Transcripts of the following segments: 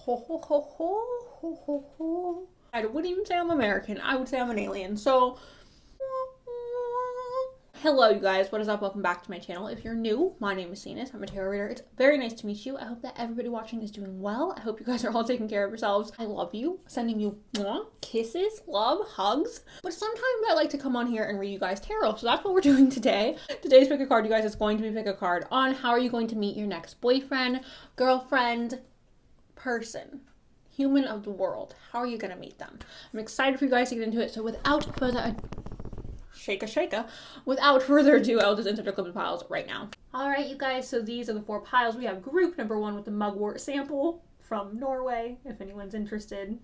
Ho, ho, ho, ho, ho, ho, ho. I wouldn't even say I'm American. I would say I'm an alien. So, hello, you guys. What is up? Welcome back to my channel. If you're new, my name is Cenus. I'm a tarot reader. It's very nice to meet you. I hope that everybody watching is doing well. I hope you guys are all taking care of yourselves. I love you. Sending you kisses, love, hugs. But sometimes I like to come on here and read you guys tarot. So that's what we're doing today. Today's pick a card, you guys, is going to be pick a card on how are you going to meet your next boyfriend, girlfriend, person, human of the world. How are you going to meet them? I'm excited for you guys to get into it. So without further ado, shaka. Without further ado, I'll just insert a clip of piles right now. All right, you guys, so these are the 4 piles. We have group number 1 with the mugwort sample from Norway, if anyone's interested.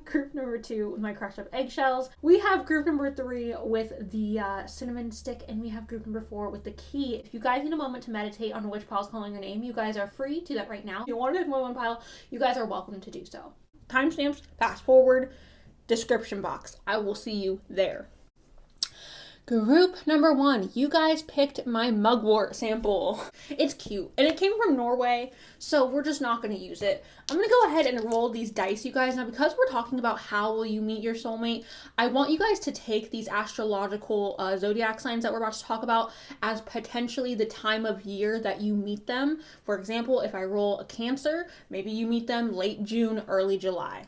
Group number 2 with my crushed up eggshells. We have group number 3 with the cinnamon stick, and we have group number 4 with the key. If you guys need a moment to meditate on which pile's calling your name, you guys are free to do that right now. If you want to pick more than one pile, you guys are welcome to do so. Timestamps, fast forward, description box. I will see you there. Group number 1, you guys picked my mugwort sample. It's cute, and it came from Norway, so we're just not going to use it. I'm going to go ahead and roll these dice, you guys. Now, because we're talking about how will you meet your soulmate, I want you guys to take these astrological zodiac signs that we're about to talk about as potentially the time of year that you meet them. For example, if I roll a Cancer, maybe you meet them late June, early July.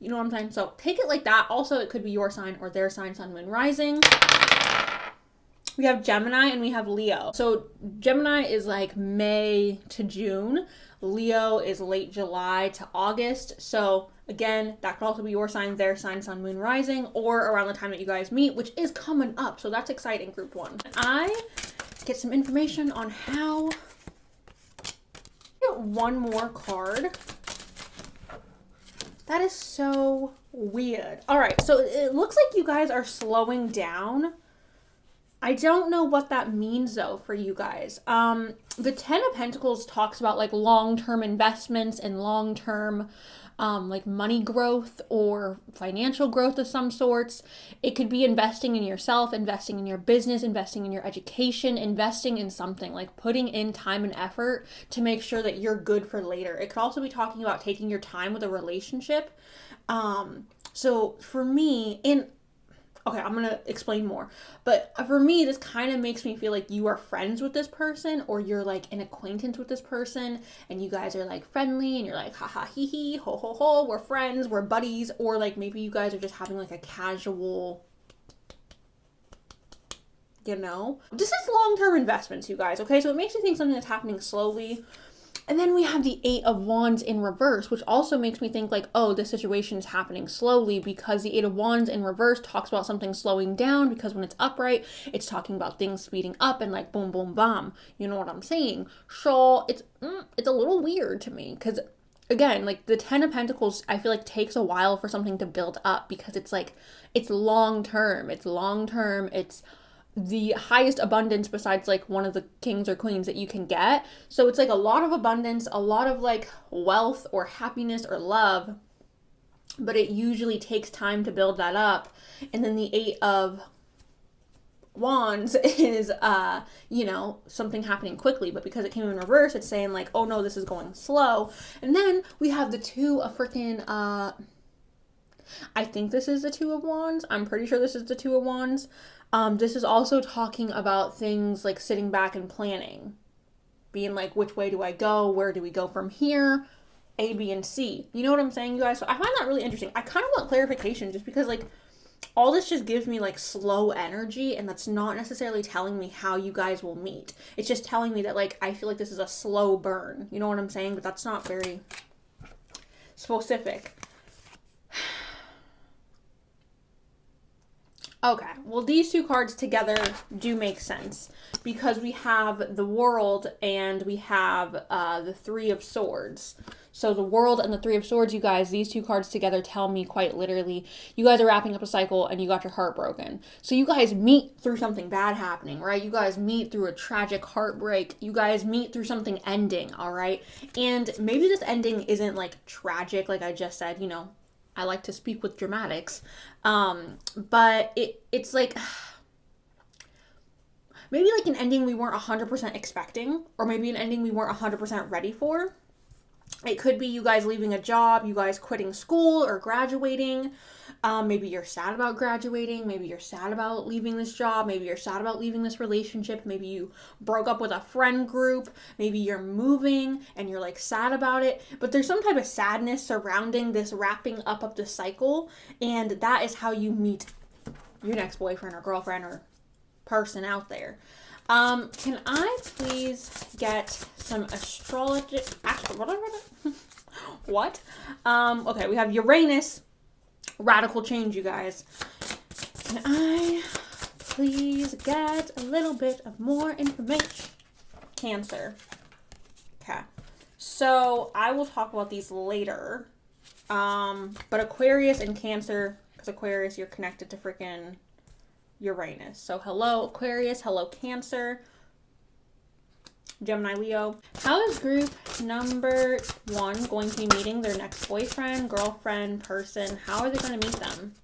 You know what I'm saying? So take it like that. Also, it could be your sign or their sign, sun, moon, rising. We have Gemini and we have Leo. So Gemini is like May to June. Leo is late July to August. So again, that could also be your sign, their sign, sun, moon, rising, or around the time that you guys meet, which is coming up. So that's exciting, group 1. I get some information on how. Get one more card. That is so weird. All right, so it looks like you guys are slowing down. I don't know what that means though for you guys. The 10 of Pentacles talks about like long-term investments and long-term like money growth or financial growth of some sorts. It could be investing in yourself, investing in your business, investing in your education, investing in something, like putting in time and effort to make sure that you're good for later. It could also be talking about taking your time with a relationship. So for me, okay, I'm going to explain more. But for me, this kind of makes me feel like you are friends with this person, or you're like an acquaintance with this person, and you guys are like friendly, and you're like, ha ha, hee hee, ho ho ho, we're friends, we're buddies. Or like maybe you guys are just having like a casual, you know? This is long-term investments, you guys, okay? So it makes me think something that's happening slowly. And then we have the 8 of Wands in reverse, which also makes me think like, oh, this situation is happening slowly, because the 8 of Wands in reverse talks about something slowing down, because when it's upright, it's talking about things speeding up and like boom, boom, bam. You know what I'm saying? So it's a little weird to me, because again, like the 10 of Pentacles, I feel like takes a while for something to build up, because it's like, it's long-term. It's the highest abundance besides like one of the kings or queens that you can get. So it's like a lot of abundance, a lot of like wealth or happiness or love, but it usually takes time to build that up. And then the 8 of Wands is you know, something happening quickly, but because it came in reverse, it's saying like, oh no, this is going slow. And then we have the 2 of freaking I think this is the 2 of Wands. I'm pretty sure this is the 2 of Wands. This is also talking about things like sitting back and planning, being like, which way do I go? Where do we go from here? A, B, and C. You know what I'm saying, you guys? So I find that really interesting. I kind of want clarification, just because like all this just gives me like slow energy, and that's not necessarily telling me how you guys will meet. It's just telling me that like I feel like this is a slow burn. You know what I'm saying? But that's not very specific. Okay, well, these 2 cards together do make sense, because we have the World and we have the 3 of Swords. So the World and the 3 of Swords, you guys, these 2 cards together tell me quite literally, you guys are wrapping up a cycle and you got your heart broken. So you guys meet through something bad happening, right? You guys meet through a tragic heartbreak. You guys meet through something ending, all right? And maybe this ending isn't like tragic, like I just said, you know, I like to speak with dramatics, but it's like, maybe like an ending we weren't 100% expecting, or maybe an ending we weren't 100% ready for. It could be you guys leaving a job, you guys quitting school or graduating. Maybe you're sad about graduating. Maybe you're sad about leaving this job. Maybe you're sad about leaving this relationship. Maybe you broke up with a friend group. Maybe you're moving and you're like sad about it. But there's some type of sadness surrounding this wrapping up of the cycle. And that is how you meet your next boyfriend or girlfriend or person out there. Can I please get some astrology? What? Okay, we have Uranus. Radical change, you guys. Can I please get a little bit of more information? Cancer. Okay. So I will talk about these later. But Aquarius and Cancer, because Aquarius, you're connected to freaking Uranus. So hello Aquarius, hello Cancer, Gemini, Leo. How is group number 1 going to be meeting their next boyfriend, girlfriend, person? How are they going to meet them?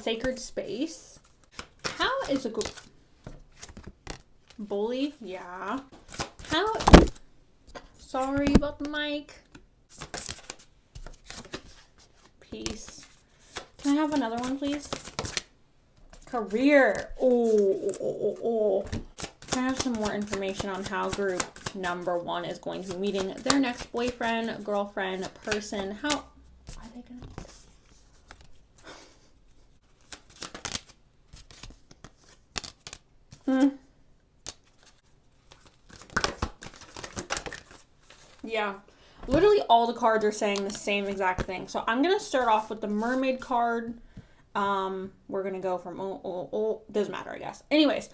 Sacred space. How is a group? Bully? Yeah. How? Sorry about the mic. Peace. Can I have another one, please? Career. Oh. Can I have some more information on how group number 1 is going to be meeting their next boyfriend, girlfriend, person? How are they going to... Yeah. Literally all the cards are saying the same exact thing. So I'm going to start off with the mermaid card. We're going to go from, doesn't matter, I guess. Anyways,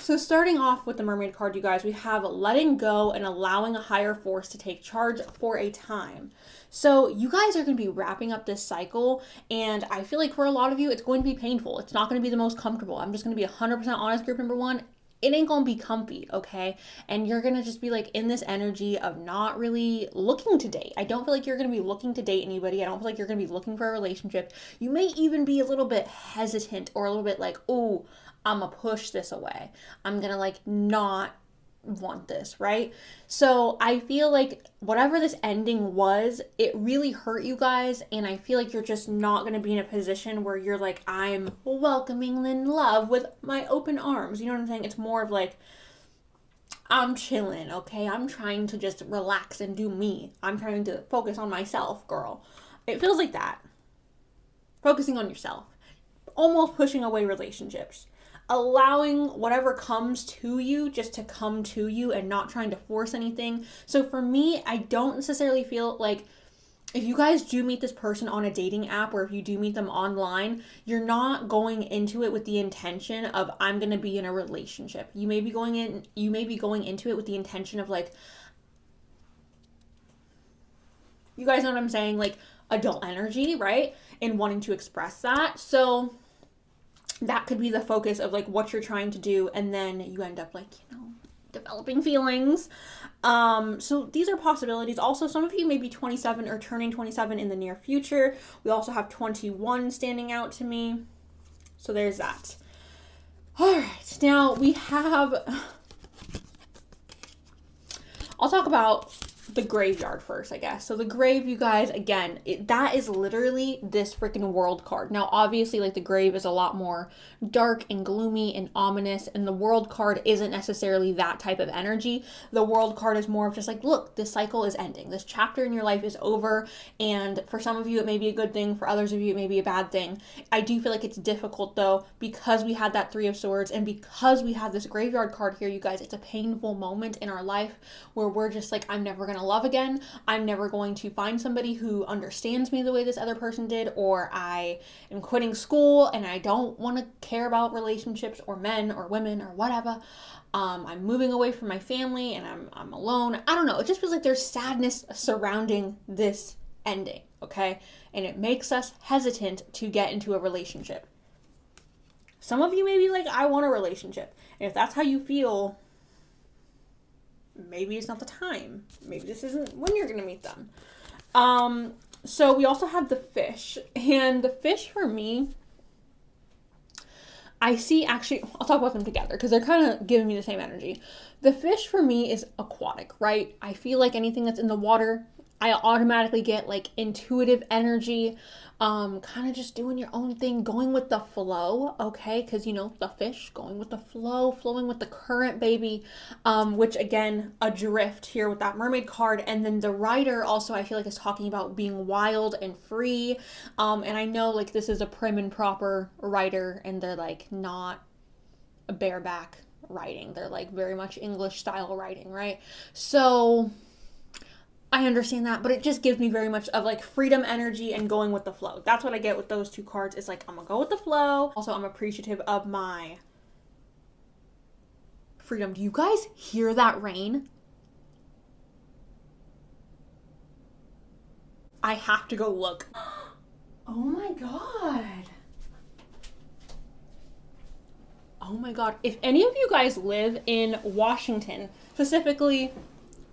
so starting off with the mermaid card, you guys, we have letting go and allowing a higher force to take charge for a time. So you guys are going to be wrapping up this cycle, and I feel like for a lot of you, it's going to be painful. It's not going to be the most comfortable. I'm just going to be 100% honest, group number 1. It ain't gonna be comfy, okay? And you're gonna just be like in this energy of not really looking to date. I don't feel like you're gonna be looking to date anybody. I don't feel like you're gonna be looking for a relationship. You may even be a little bit hesitant or a little bit like, oh, I'm gonna push this away. I'm gonna like not want this, right? So I feel like whatever this ending was, it really hurt you guys, and I feel like you're just not going to be in a position where you're like, I'm welcoming in love with my open arms. You know what I'm saying? It's more of like, I'm chilling, okay? I'm trying to just relax and do me. I'm trying to focus on myself, girl. It feels like that. Focusing on yourself. Almost pushing away relationships. Allowing whatever comes to you just to come to you and not trying to force anything. So for me, I don't necessarily feel like if you guys do meet this person on a dating app or if you do meet them online, you're not going into it with the intention of I'm going to be in a relationship. You may be going into it with the intention of like, you guys know what I'm saying? Like adult energy, right? And wanting to express that. So that could be the focus of like what you're trying to do, and then you end up like, you know, developing feelings. So these are possibilities. Also, some of you may be 27 or turning 27 in the near future. We also have 21 standing out to me. So there's that. All right, now we have, I'll talk about the graveyard first, I guess. So the grave, you guys, again, that is literally this freaking world card. Now, obviously, like the grave is a lot more dark and gloomy and ominous, and the world card isn't necessarily that type of energy. The world card is more of just like, look, this cycle is ending. This chapter in your life is over, and for some of you, it may be a good thing. For others of you, it may be a bad thing. I do feel like it's difficult, though, because we had that 3 of Swords, and because we have this graveyard card here, you guys, it's a painful moment in our life where we're just like, I'm never going to love again. I'm never going to find somebody who understands me the way this other person did, or I am quitting school and I don't want to care about relationships or men or women or whatever. I'm moving away from my family and I'm alone. I don't know. It just feels like there's sadness surrounding this ending, okay? And it makes us hesitant to get into a relationship. Some of you may be like, I want a relationship. And if that's how you feel, maybe it's not the time. Maybe this isn't when you're going to meet them. So we also have the fish. And the fish for me, I see, actually, I'll talk about them together because they're kind of giving me the same energy. The fish for me is aquatic, right? I feel like anything that's in the water, I automatically get like intuitive energy, kind of just doing your own thing, going with the flow, okay? Because you know, the fish going with the flow, flowing with the current, baby, which again, adrift here with that mermaid card. And then the rider also, I feel like, is talking about being wild and free. And I know like this is a prim and proper rider, and they're like not a bareback writing. They're like very much English style writing, right? So I understand that, but it just gives me very much of like freedom energy and going with the flow. That's what I get with those two cards. It's like, I'm gonna go with the flow. Also, I'm appreciative of my freedom. Do you guys hear that rain? I have to go look. Oh my God. Oh my God. If any of you guys live in Washington, specifically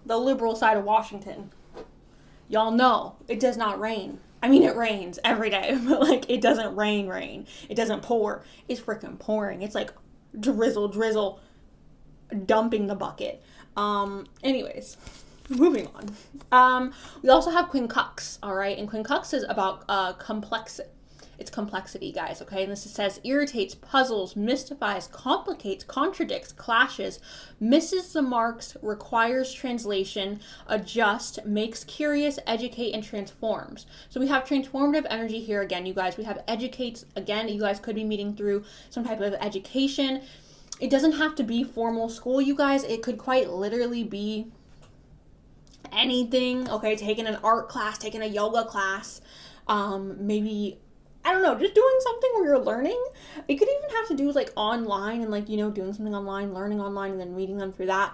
the liberal side of Washington, y'all know it does not rain. I mean, it rains every day, but like it doesn't rain. It doesn't pour. It's freaking pouring. It's like drizzle, dumping the bucket. Anyways, moving on. We also have quincux, all right? And quincux is about It's complexity, guys, okay? And this says irritates, puzzles, mystifies, complicates, contradicts, clashes, misses the marks, requires translation, adjusts, makes curious, educate, and transforms. So we have transformative energy here again, you guys. We have educates, again, you guys could be meeting through some type of education. It doesn't have to be formal school, you guys. It could quite literally be anything, okay? Taking an art class, taking a yoga class, maybe, I don't know, just doing something where you're learning. It could even have to do with like online and like, you know, doing something online, learning online, and then meeting them through that.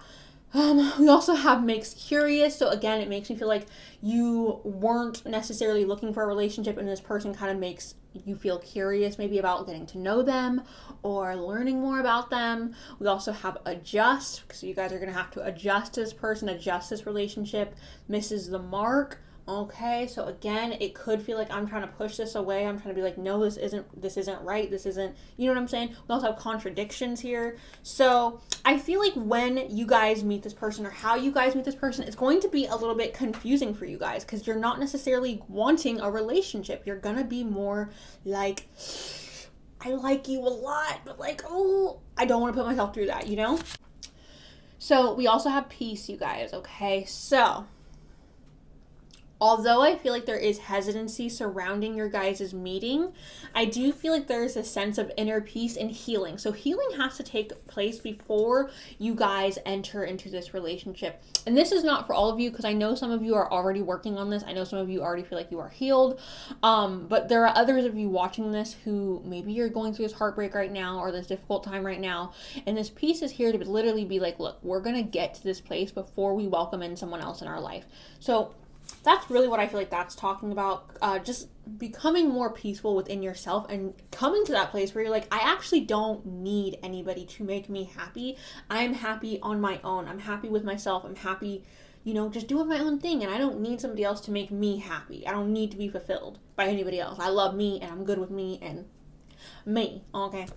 We also have makes curious. So again, it makes me feel like you weren't necessarily looking for a relationship, and this person kind of makes you feel curious maybe about getting to know them or learning more about them. We also have adjust, because you guys are going to have to adjust this person, adjust this relationship, misses the mark. Okay, so again, it could feel like I'm trying to push this away. I'm trying to be like, no, this isn't right. This isn't, you know what I'm saying? We also have contradictions here. So I feel like when you guys meet this person, or how you guys meet this person, it's going to be a little bit confusing for you guys, because you're not necessarily wanting a relationship. You're gonna be more like, I like you a lot, but like, oh, I don't want to put myself through that, you know? So we also have peace, you guys, okay? So although I feel like there is hesitancy surrounding your guys' meeting, I do feel like there is a sense of inner peace and healing. So healing has to take place before you guys enter into this relationship. And this is not for all of you, because I know some of you are already working on this. I know some of you already feel like you are healed. But there are others of you watching this who maybe you're going through this heartbreak right now, or this difficult time right now. And this peace is here to literally be like, look, we're going to get to this place before we welcome in someone else in our life. So that's really what I feel like that's talking about. Just becoming more peaceful within yourself and coming to that place where you're like, I actually don't need anybody to make me happy. I'm happy on my own. I'm happy with myself. I'm happy, you know, just doing my own thing. And I don't need somebody else to make me happy. I don't need to be fulfilled by anybody else. I love me, and I'm good with me and me. Okay.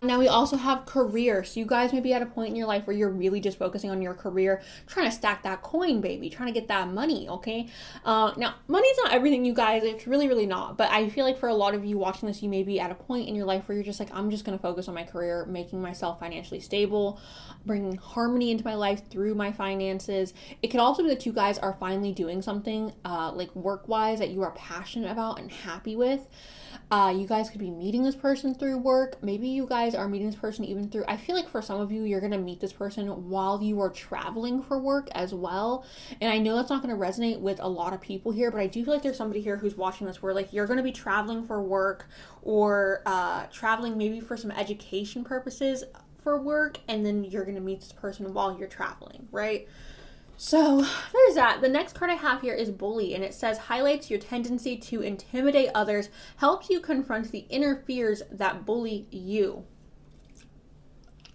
Now we also have career. So you guys may be at a point in your life where you're really just focusing on your career, trying to stack that coin, baby, trying to get that money, okay? Now, money's not everything, you guys. It's really, really not. But I feel like for a lot of you watching this, you may be at a point in your life where you're just like, I'm just going to focus on my career, making myself financially stable, bringing harmony into my life through my finances. It could also be that you guys are finally doing something like work-wise that you are passionate about and happy with. You guys could be meeting this person through work. Maybe you guys are meeting this person even through, I feel like for some of you, you're going to meet this person while you are traveling for work as well. And I know that's not going to resonate with a lot of people here, but I do feel like there's somebody here who's watching this where like you're going to be traveling for work, or traveling maybe for some education purposes for work, and then you're going to meet this person while you're traveling, right? So there's that. The next card I have here is Bully, and it says highlights your tendency to intimidate others, helps you confront the inner fears that bully you.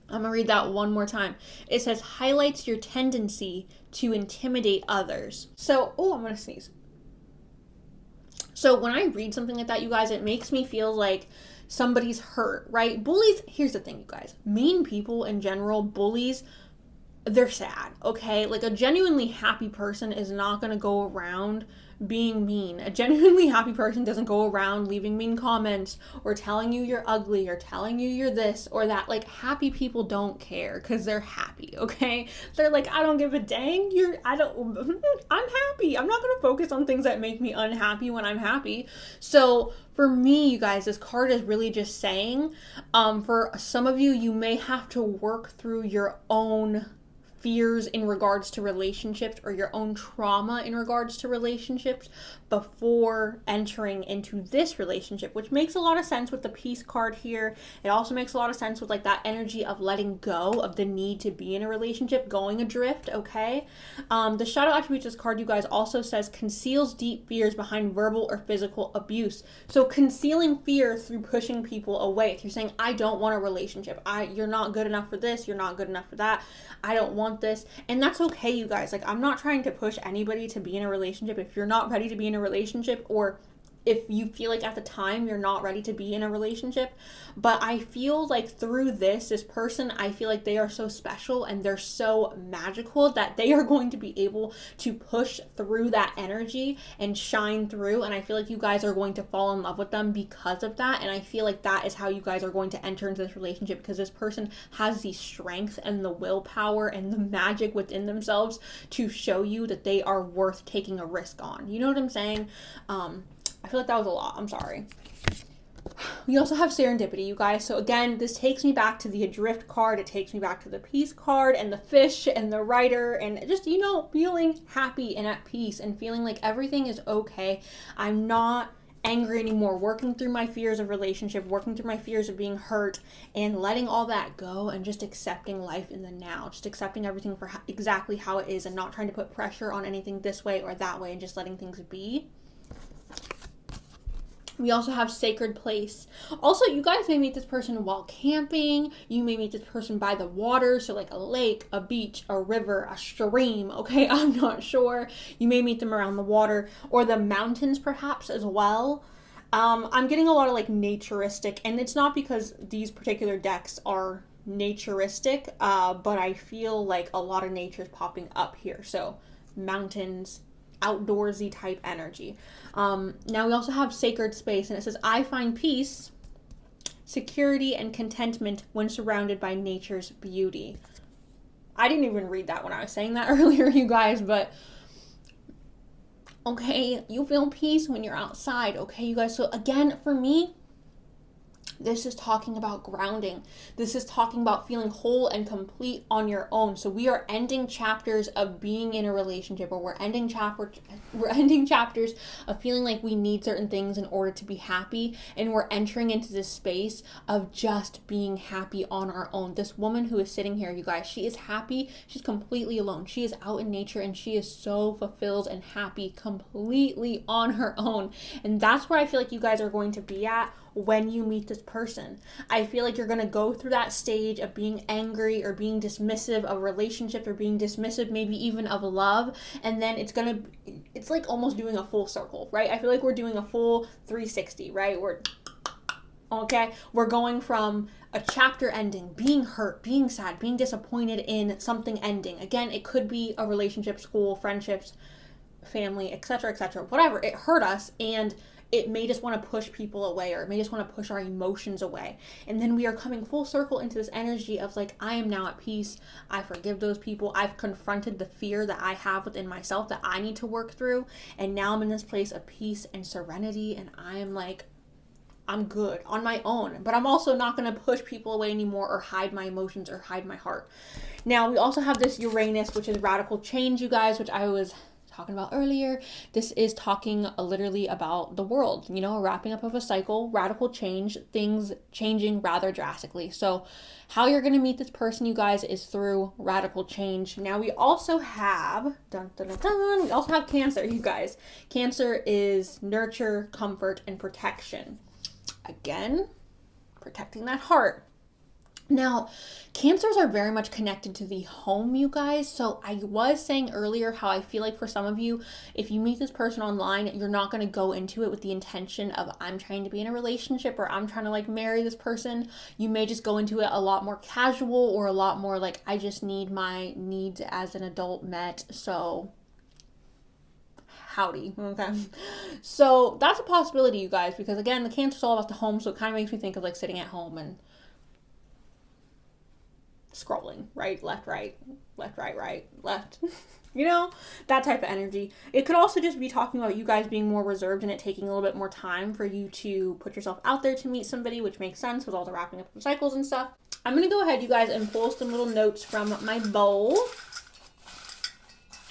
I'm going to read that one more time. It says highlights your tendency to intimidate others. So, I'm going to sneeze. So when I read something like that, you guys, it makes me feel like somebody's hurt, right? Bullies, here's the thing, you guys. Mean people in general, bullies, they're sad, okay? Like, a genuinely happy person is not going to go around being mean. A genuinely happy person doesn't go around leaving mean comments or telling you you're ugly or telling you you're this or that. Like, happy people don't care because they're happy, okay? They're like, I don't give a dang. I'm happy. I'm not going to focus on things that make me unhappy when I'm happy. So for me, you guys, this card is really just saying, for some of you, you may have to work through your own fears in regards to relationships or your own trauma in regards to relationships before entering into this relationship, which makes a lot of sense with the peace card here. It also makes a lot of sense with like that energy of letting go of the need to be in a relationship, going adrift, okay? The shadow attributes this card, you guys, also says conceals deep fears behind verbal or physical abuse. So concealing fear through pushing people away. If you're saying, I don't want a relationship, you're not good enough for this, you're not good enough for that, I don't want this. And that's okay, you guys. Like, I'm not trying to push anybody to be in a relationship. If you're not ready to be in a relationship, or if you feel like at the time you're not ready to be in a relationship. But I feel like through this person, I feel like they are so special and they're so magical that they are going to be able to push through that energy and shine through. And I feel like you guys are going to fall in love with them because of that. And I feel like that is how you guys are going to enter into this relationship, because this person has the strength and the willpower and the magic within themselves to show you that they are worth taking a risk on. You know what I'm saying? I feel like that was a lot. I'm sorry. We also have serendipity, you guys. So again, this takes me back to the adrift card. It takes me back to the peace card and the fish and the rider and just, you know, feeling happy and at peace and feeling like everything is okay. I'm not angry anymore, working through my fears of relationship, working through my fears of being hurt, and letting all that go and just accepting life in the now, just accepting everything for exactly how it is and not trying to put pressure on anything this way or that way and just letting things be. We also have sacred place. Also, you guys may meet this person while camping. You may meet this person by the water, so like a lake, a beach, a river, a stream, okay? I'm not sure. You may meet them around the water or the mountains perhaps as well. I'm getting a lot of like naturistic, and it's not because these particular decks are naturistic, but I feel like a lot of nature is popping up here. So mountains, outdoorsy type energy. Now we also have sacred space, and it says, I find peace, security, and contentment when surrounded by nature's beauty. I didn't even read that when I was saying that earlier, you guys, but okay, you feel peace when you're outside, okay, you guys? So again, for me, this is talking about grounding. This is talking about feeling whole and complete on your own. So we are ending chapters of being in a relationship, or we're ending chapters of feeling like we need certain things in order to be happy, and we're entering into this space of just being happy on our own. This woman who is sitting here, you guys, she is happy. She's completely alone. She is out in nature and she is so fulfilled and happy completely on her own. And that's where I feel like you guys are going to be at when you meet this person. I feel like you're going to go through that stage of being angry or being dismissive of relationships, or being dismissive maybe even of love, and then it's like almost doing a full circle, right? I feel like we're doing a full 360, right? We're going from a chapter ending, being hurt, being sad, being disappointed in something ending. Again, it could be a relationship, school, friendships, family, etc., whatever. It hurt us, and it made us want to push people away, or it made us want to push our emotions away. And then we are coming full circle into this energy of like, I am now at peace. I forgive those people. I've confronted the fear that I have within myself that I need to work through. And now I'm in this place of peace and serenity. And I am like, I'm good on my own. But I'm also not going to push people away anymore, or hide my emotions, or hide my heart. Now, we also have this Uranus, which is radical change, you guys, which I was talking about earlier. This is talking literally about the world, you know, a wrapping up of a cycle, radical change, things changing rather drastically. So how you're going to meet this person, you guys, is through radical change. Now we also have, we also have Cancer, you guys. Cancer is nurture, comfort, and protection. Again, protecting that heart. Now, Cancers are very much connected to the home, you guys. So I was saying earlier how I feel like for some of you, if you meet this person online, you're not going to go into it with the intention of I'm trying to be in a relationship or I'm trying to like marry this person. You may just go into it a lot more casual or a lot more like I just need my needs as an adult met. So howdy. Okay. So that's a possibility, you guys, because again, the Cancer's all about the home. So it kind of makes me think of like sitting at home and scrolling right, left, right, left. You know, that type of energy. It could also just be talking about you guys being more reserved and it taking a little bit more time for you to put yourself out there to meet somebody, which makes sense with all the wrapping up of cycles and stuff. I'm going to go ahead, you guys, and pull some little notes from my bowl.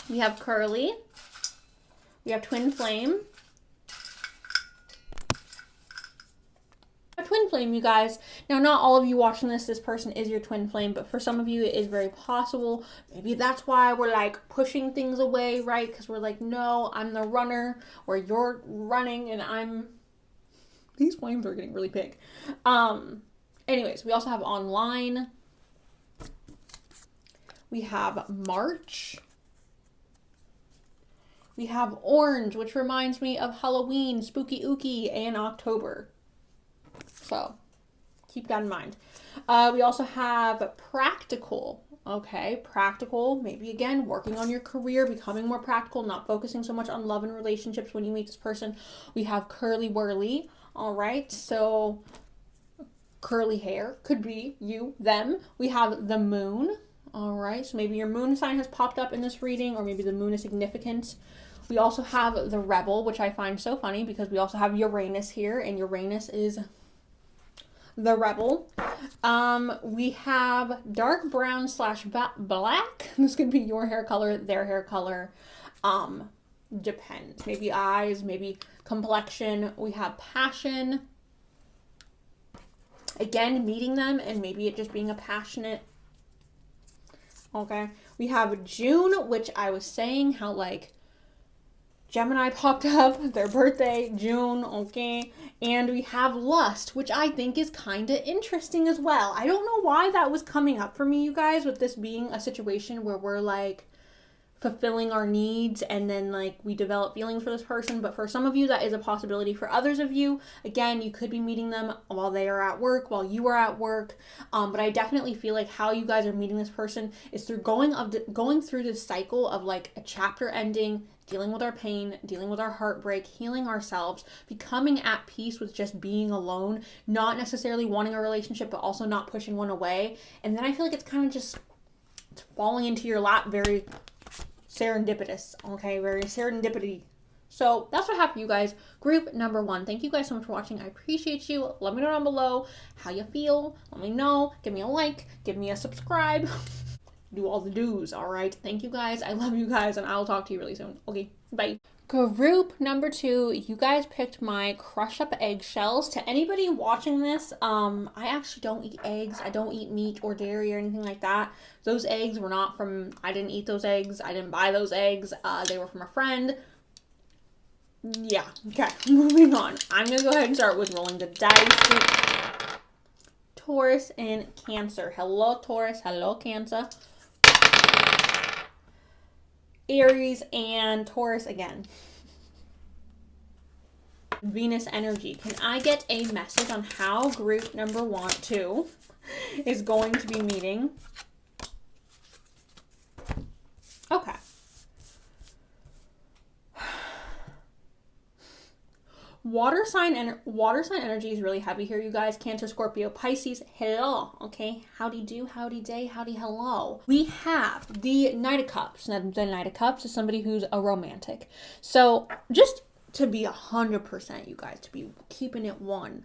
We have Curly. We have Twin Flame. Twin flame, you guys. Now, not all of you watching this person is your twin flame, but for some of you it is very possible. Maybe that's why we're like pushing things away, right? Because we're like, no, I'm the runner, or you're running and I'm, these flames are getting really big. Anyways, we also have online. We have March. We have orange, which reminds me of Halloween, spooky ooky, and October. So keep that in mind. We also have practical. Okay, practical. Maybe again, working on your career, becoming more practical, not focusing so much on love and relationships when you meet this person. We have curly whirly. All right, so curly hair could be you, them. We have the moon. All right, so maybe your moon sign has popped up in this reading, or maybe the moon is significant. We also have the rebel, which I find so funny because we also have Uranus here, and Uranus is the rebel. We have dark brown / black. This could be your hair color, their hair color. Depends. Maybe eyes, maybe complexion. We have passion. Again, meeting them and maybe it just being a passionate. Okay. We have June, which I was saying how like Gemini popped up, their birthday, June, okay. And we have lust, which I think is kind of interesting as well. I don't know why that was coming up for me, you guys, with this being a situation where we're like fulfilling our needs and then like we develop feelings for this person. But for some of you, that is a possibility. For others of you, again, you could be meeting them while they are at work, while you are at work. But I definitely feel like how you guys are meeting this person is through going through this cycle of like a chapter ending, dealing with our pain, dealing with our heartbreak, healing ourselves, becoming at peace with just being alone, not necessarily wanting a relationship, but also not pushing one away. And then I feel like it's kind of just falling into your lap very serendipitous, okay? Very serendipity. So that's what I have for you guys. Group number 1. Thank you guys so much for watching. I appreciate you. Let me know down below how you feel. Let me know. Give me a like. Give me a subscribe. Do all the do's, all right? Thank you guys. I love you guys, and I'll talk to you really soon. Okay, bye. Group number 2, you guys picked my crush up eggshells. To anybody watching this, I actually don't eat eggs. I don't eat meat or dairy or anything like that. Those eggs were not from, I didn't eat those eggs. I didn't buy those eggs. They were from a friend. Yeah, okay, moving on. I'm going to go ahead and start with rolling the dice. Taurus and Cancer. Hello, Taurus. Hello, Cancer. Aries and Taurus again. Venus energy. Can I get a message on how group number 2 is going to be meeting? Okay. Water sign energy is really heavy here, you guys. Cancer, Scorpio, Pisces. Hello. Okay. Howdy do, howdy day, howdy hello. We have the Knight of Cups. Now, the Knight of Cups is somebody who's a romantic. So just to be 100%, you guys, to be keeping it 1,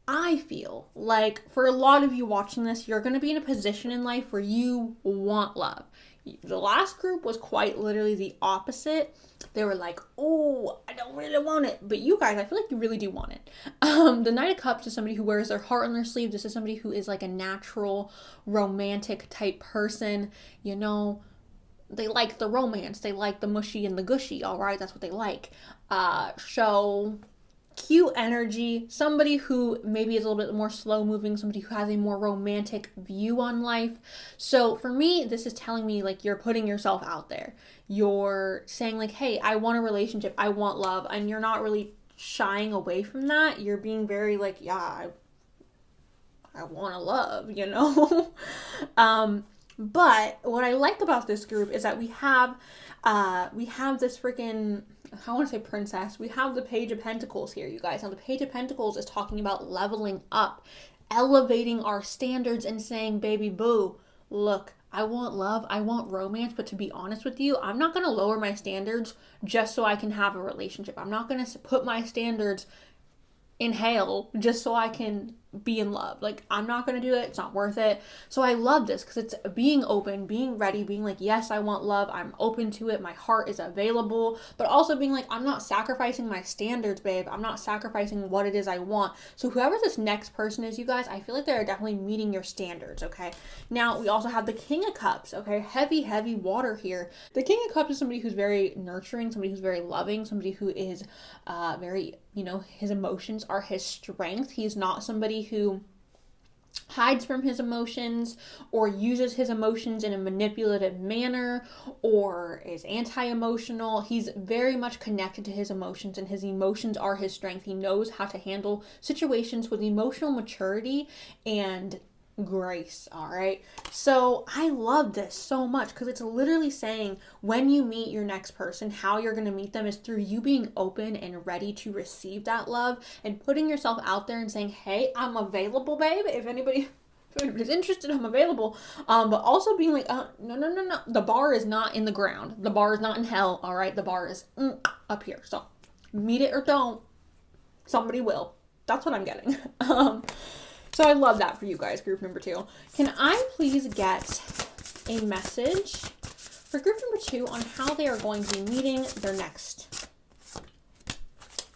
I feel like for a lot of you watching this, you're going to be in a position in life where you want love. The last group was quite literally the opposite. They were like, oh, I don't really want it. But you guys, I feel like you really do want it. The Knight of Cups is somebody who wears their heart on their sleeve. This is somebody who is like a natural romantic type person. You know, they like the romance. They like the mushy and the gushy, all right? That's what they like. So cute energy, somebody who maybe is a little bit more slow moving, somebody who has a more romantic view on life. So for me, this is telling me like you're putting yourself out there. You're saying like, hey, I want a relationship, I want love, and you're not really shying away from that. You're being very like, yeah, I want to love, you know? But what I like about this group is that we have this freaking, I want to say princess. We have the Page of Pentacles here, you guys. Now the Page of Pentacles is talking about leveling up, elevating our standards and saying, baby boo, look, I want love, I want romance, but to be honest with you, I'm not going to lower my standards just so I can have a relationship. I'm not going to put my standards in hell just so I can be in love. Like, I'm not going to do it. It's not worth it. So I love this because it's being open, being ready, being like, yes, I want love. I'm open to it. My heart is available, but also being like, I'm not sacrificing my standards, babe. I'm not sacrificing what it is I want. So whoever this next person is, you guys, I feel like they're definitely meeting your standards. Okay. Now we also have the King of Cups. Okay. Heavy water here. The King of Cups is somebody who's very nurturing, somebody who's very loving, somebody who is very, you know, his emotions are his strength. He's not somebody who hides from his emotions or uses his emotions in a manipulative manner or is anti-emotional. He's very much connected to his emotions, and his emotions are his strength. He knows how to handle situations with emotional maturity and grace. All right. So I love this so much because it's literally saying when you meet your next person, how you're going to meet them is through you being open and ready to receive that love and putting yourself out there and saying, hey, I'm available, babe. If anybody's interested, I'm available. But also being like, no. The bar is not in the ground. The bar is not in hell. All right. The bar is up here. So meet it or don't. Somebody will. That's what I'm getting. So I love that for you guys, group number 2. Can I please get a message for group number 2 on how they are going to be meeting their next?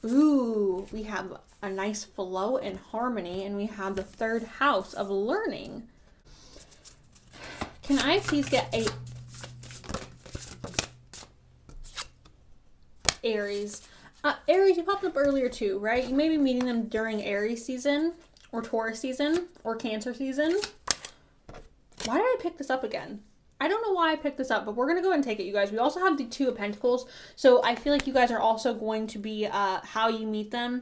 Ooh, we have a nice flow and harmony, and we have the 3rd house of learning. Can I please get a Aries? Aries, you popped up earlier too, right? You may be meeting them during Aries season, or Taurus season, or Cancer season. Why did I pick this up again? I don't know why I picked this up, but we're going to go ahead and take it, you guys. We also have the 2 of Pentacles, so I feel like you guys are also going to be, how you meet them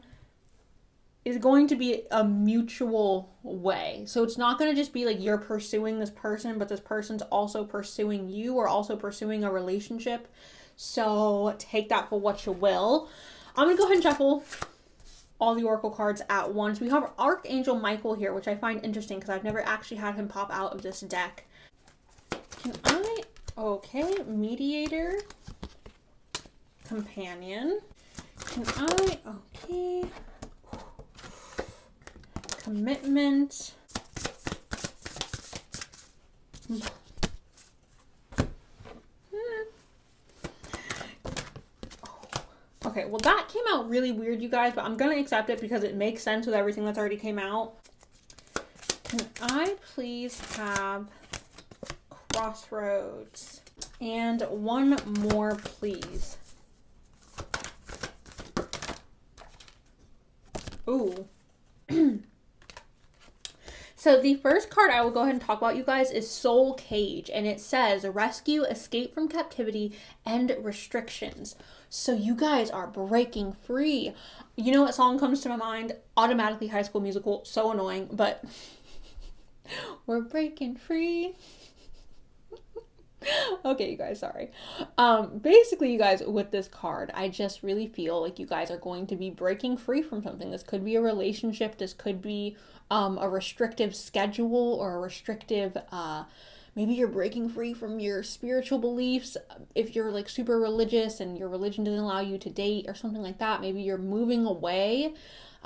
is going to be a mutual way. So it's not going to just be like you're pursuing this person, but this person's also pursuing you or also pursuing a relationship. So take that for what you will. I'm going to go ahead and shuffle all the oracle cards at once. We have Archangel Michael here, which I find interesting because I've never actually had him pop out of this deck. Okay, mediator, companion. Okay, commitment. Okay, well that came out really weird, you guys, but I'm going to accept it because it makes sense with everything that's already came out. Can I please have Crossroads? And one more, please. Ooh. So the first card I will go ahead and talk about, you guys, is Soul Cage. And it says, rescue, escape from captivity, end restrictions. So you guys are breaking free. You know what song comes to my mind? Automatically High School Musical. So annoying, but we're breaking free. Okay, you guys, sorry. Basically, you guys, with this card, I just really feel like you guys are going to be breaking free from something. This could be a relationship. This could be a restrictive schedule or a restrictive, maybe you're breaking free from your spiritual beliefs. If you're like super religious and your religion doesn't allow you to date or something like that, maybe you're moving away.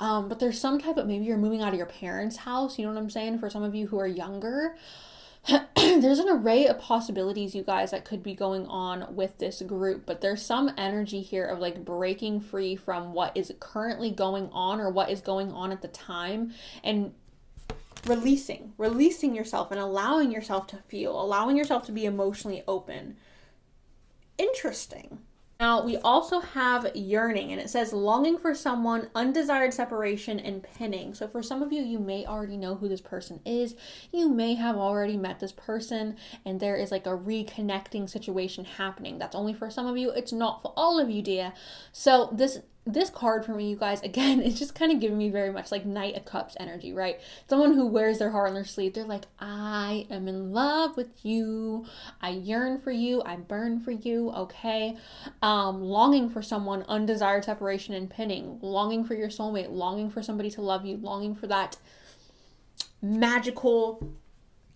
But there's some type of, maybe you're moving out of your parents' house. You know what I'm saying? For some of you who are younger. There's an array of possibilities, you guys, that could be going on with this group, but there's some energy here of like breaking free from what is currently going on or what is going on at the time and releasing yourself and allowing yourself to feel, allowing yourself to be emotionally open. Interesting. Now, we also have yearning, and it says longing for someone, undesired separation, and pinning. So for some of you, you may already know who this person is. You may have already met this person, and there is like a reconnecting situation happening. That's only for some of you. It's not for all of you, dear. So this card for me, you guys, again, it's just kind of giving me very much like Knight of Cups energy, right? Someone who wears their heart on their sleeve. They're like, I am in love with you. I yearn for you. I burn for you. Okay. Longing for someone, undesired separation and pinning, longing for your soulmate, longing for somebody to love you, longing for that magical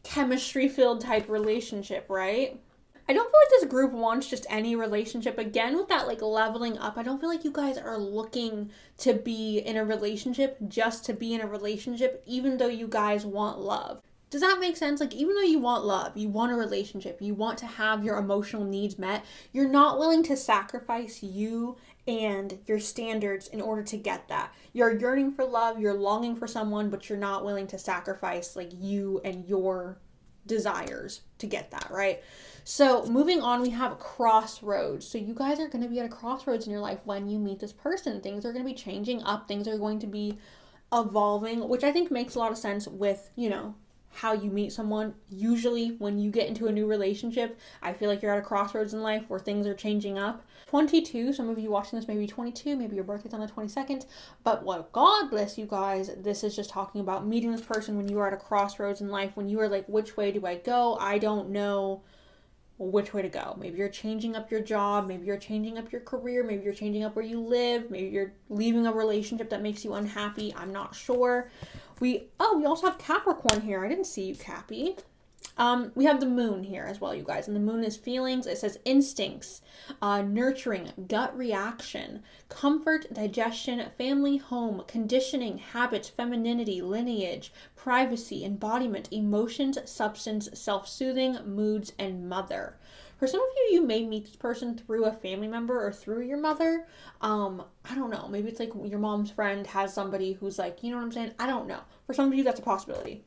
chemistry filled type relationship, right? I don't feel like this group wants just any relationship. Again, with that like leveling up, I don't feel like you guys are looking to be in a relationship just to be in a relationship, even though you guys want love. Does that make sense? Like, even though you want love, you want a relationship, you want to have your emotional needs met, you're not willing to sacrifice you and your standards in order to get that. You're yearning for love, you're longing for someone, but you're not willing to sacrifice like you and your desires to get that, right? So moving on, we have crossroads. So you guys are going to be at a crossroads in your life when you meet this person. Things are going to be changing up. Things are going to be evolving, which I think makes a lot of sense with, you know, how you meet someone. Usually when you get into a new relationship, I feel like you're at a crossroads in life where things are changing up. 22, some of you watching this may be 22, maybe your birthday's on the 22nd, but what, God bless you guys, this is just talking about meeting this person when you are at a crossroads in life, when you are like, which way do I go? I don't know which way to go. Maybe you're changing up your job, maybe you're changing up your career, maybe you're changing up where you live, maybe you're leaving a relationship that makes you unhappy. I'm not sure. We also have Capricorn here. I didn't see you, Cappy. We have the moon here as well, you guys. And the moon is feelings. It says instincts, nurturing, gut reaction, comfort, digestion, family, home, conditioning, habits, femininity, lineage, privacy, embodiment, emotions, substance, self-soothing, moods, and mother. For some of you, you may meet this person through a family member or through your mother. I don't know. Maybe it's like your mom's friend has somebody who's like, you know what I'm saying? I don't know. For some of you, that's a possibility.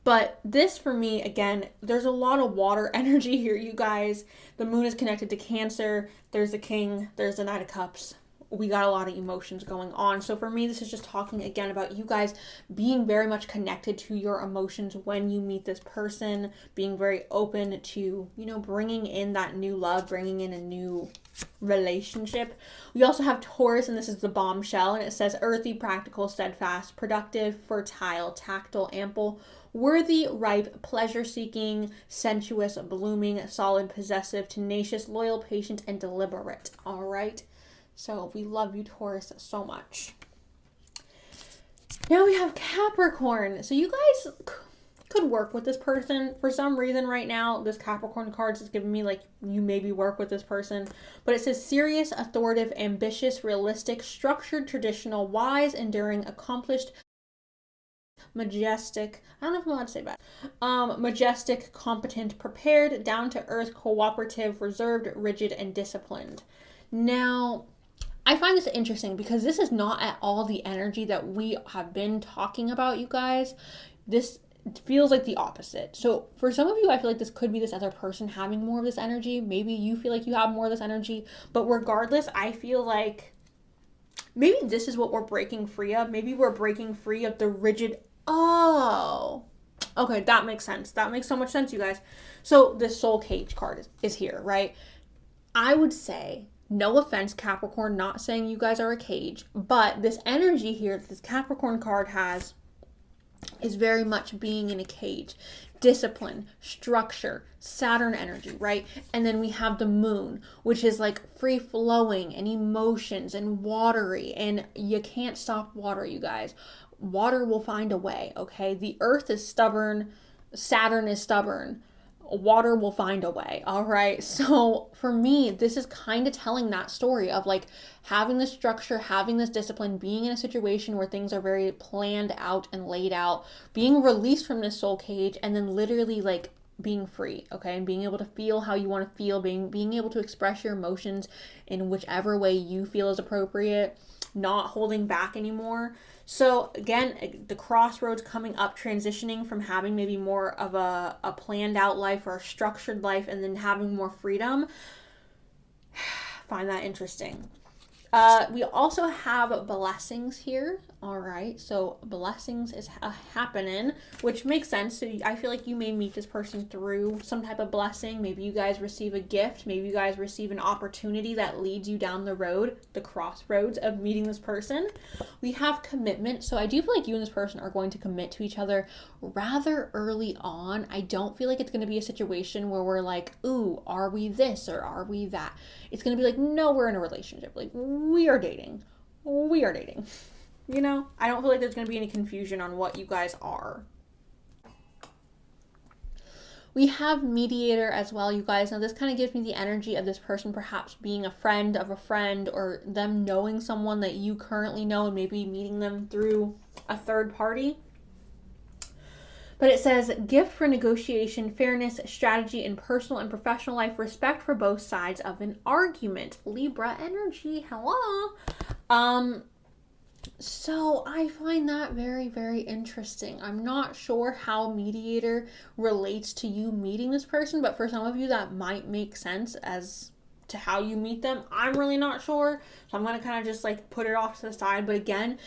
But this for me, again, there's a lot of water energy here, you guys. The moon is connected to Cancer. There's the King. There's the Knight of Cups. We got a lot of emotions going on. So for me, this is just talking again about you guys being very much connected to your emotions when you meet this person, being very open to, you know, bringing in that new love, bringing in a new relationship. We also have Taurus, and this is the bombshell, and it says earthy, practical, steadfast, productive, fertile, tactile, ample, worthy, ripe, pleasure-seeking, sensuous, blooming, solid, possessive, tenacious, loyal, patient, and deliberate. All right. So we love you, Taurus, so much. Now we have Capricorn. So you guys could work with this person. For some reason right now, this Capricorn card is giving me like you maybe work with this person. But it says serious, authoritative, ambitious, realistic, structured, traditional, wise, enduring, accomplished, majestic, I don't know if I'm allowed to say that. Majestic, competent, prepared, down to earth, cooperative, reserved, rigid, and disciplined. Now, I find this interesting because this is not at all the energy that we have been talking about, you guys. This feels like the opposite. So for some of you, I feel like this could be this other person having more of this energy. Maybe you feel like you have more of this energy. But regardless, I feel like maybe this is what we're breaking free of. Maybe we're breaking free of the rigid. Oh, okay, that makes sense. That makes so much sense, you guys. So this soul cage card is here, right? I would say, no offense, Capricorn, not saying you guys are a cage, but this energy here that this Capricorn card has is very much being in a cage. Discipline, structure, Saturn energy, right? And then we have the moon, which is like free flowing and emotions and watery, and you can't stop water, you guys. Water will find a way, okay? The earth is stubborn, Saturn is stubborn. Water will find a way, all right? So for me, this is kind of telling that story of like having this structure, having this discipline, being in a situation where things are very planned out and laid out, being released from this soul cage, and then literally like being free, okay? And being able to feel how you want to feel, being able to express your emotions in whichever way you feel is appropriate, not holding back anymore. So again, the crossroads coming up, transitioning from having maybe more of a, planned out life or a structured life and then having more freedom. Find that interesting. We also have blessings here. All right, so blessings is happening, which makes sense. So I feel like you may meet this person through some type of blessing. Maybe you guys receive a gift. Maybe you guys receive an opportunity that leads you down the road, the crossroads of meeting this person. We have commitment. So I do feel like you and this person are going to commit to each other rather early on. I don't feel like it's going to be a situation where we're like, ooh, are we this or are we that? It's going to be like, no, we're in a relationship. Like, we are dating. We are dating. You know, I don't feel like there's going to be any confusion on what you guys are. We have mediator as well, you guys. Now, this kind of gives me the energy of this person perhaps being a friend of a friend, or them knowing someone that you currently know and maybe meeting them through a third party. But it says, gift for negotiation, fairness, strategy in personal and professional life, respect for both sides of an argument. Libra energy, hello. So I find that very, very interesting. I'm not sure how mediator relates to you meeting this person, but for some of you that might make sense as to how you meet them. I'm really not sure. So I'm going to kind of just like put it off to the side. But again,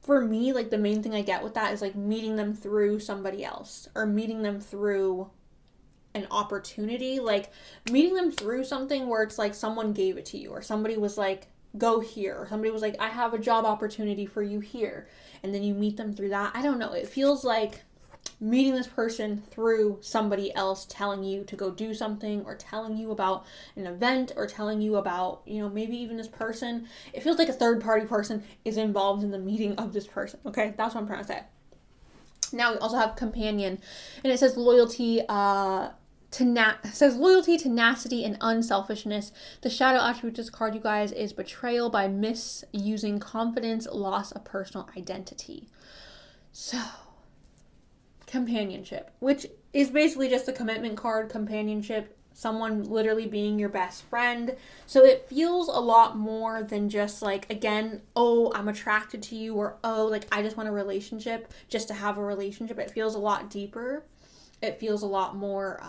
for me, like the main thing I get with that is like meeting them through somebody else, or meeting them through an opportunity, like meeting them through something where it's like someone gave it to you, or somebody was like, go here, or somebody was like, I have a job opportunity for you here, and then you meet them through that. I don't know, it feels like meeting this person through somebody else telling you to go do something, or telling you about an event, or telling you about, you know, maybe even this person. It feels like a third party person is involved in the meeting of this person. Okay, that's what I'm trying to say. Now we also have companion, and it says loyalty, loyalty, tenacity, and unselfishness. The shadow attribute this card, you guys, is betrayal by misusing confidence, loss of personal identity. So, companionship, which is basically just a commitment card. Companionship, someone literally being your best friend. So it feels a lot more than just like, again, oh, I'm attracted to you, or oh, like I just want a relationship just to have a relationship. It feels a lot deeper. It feels a lot more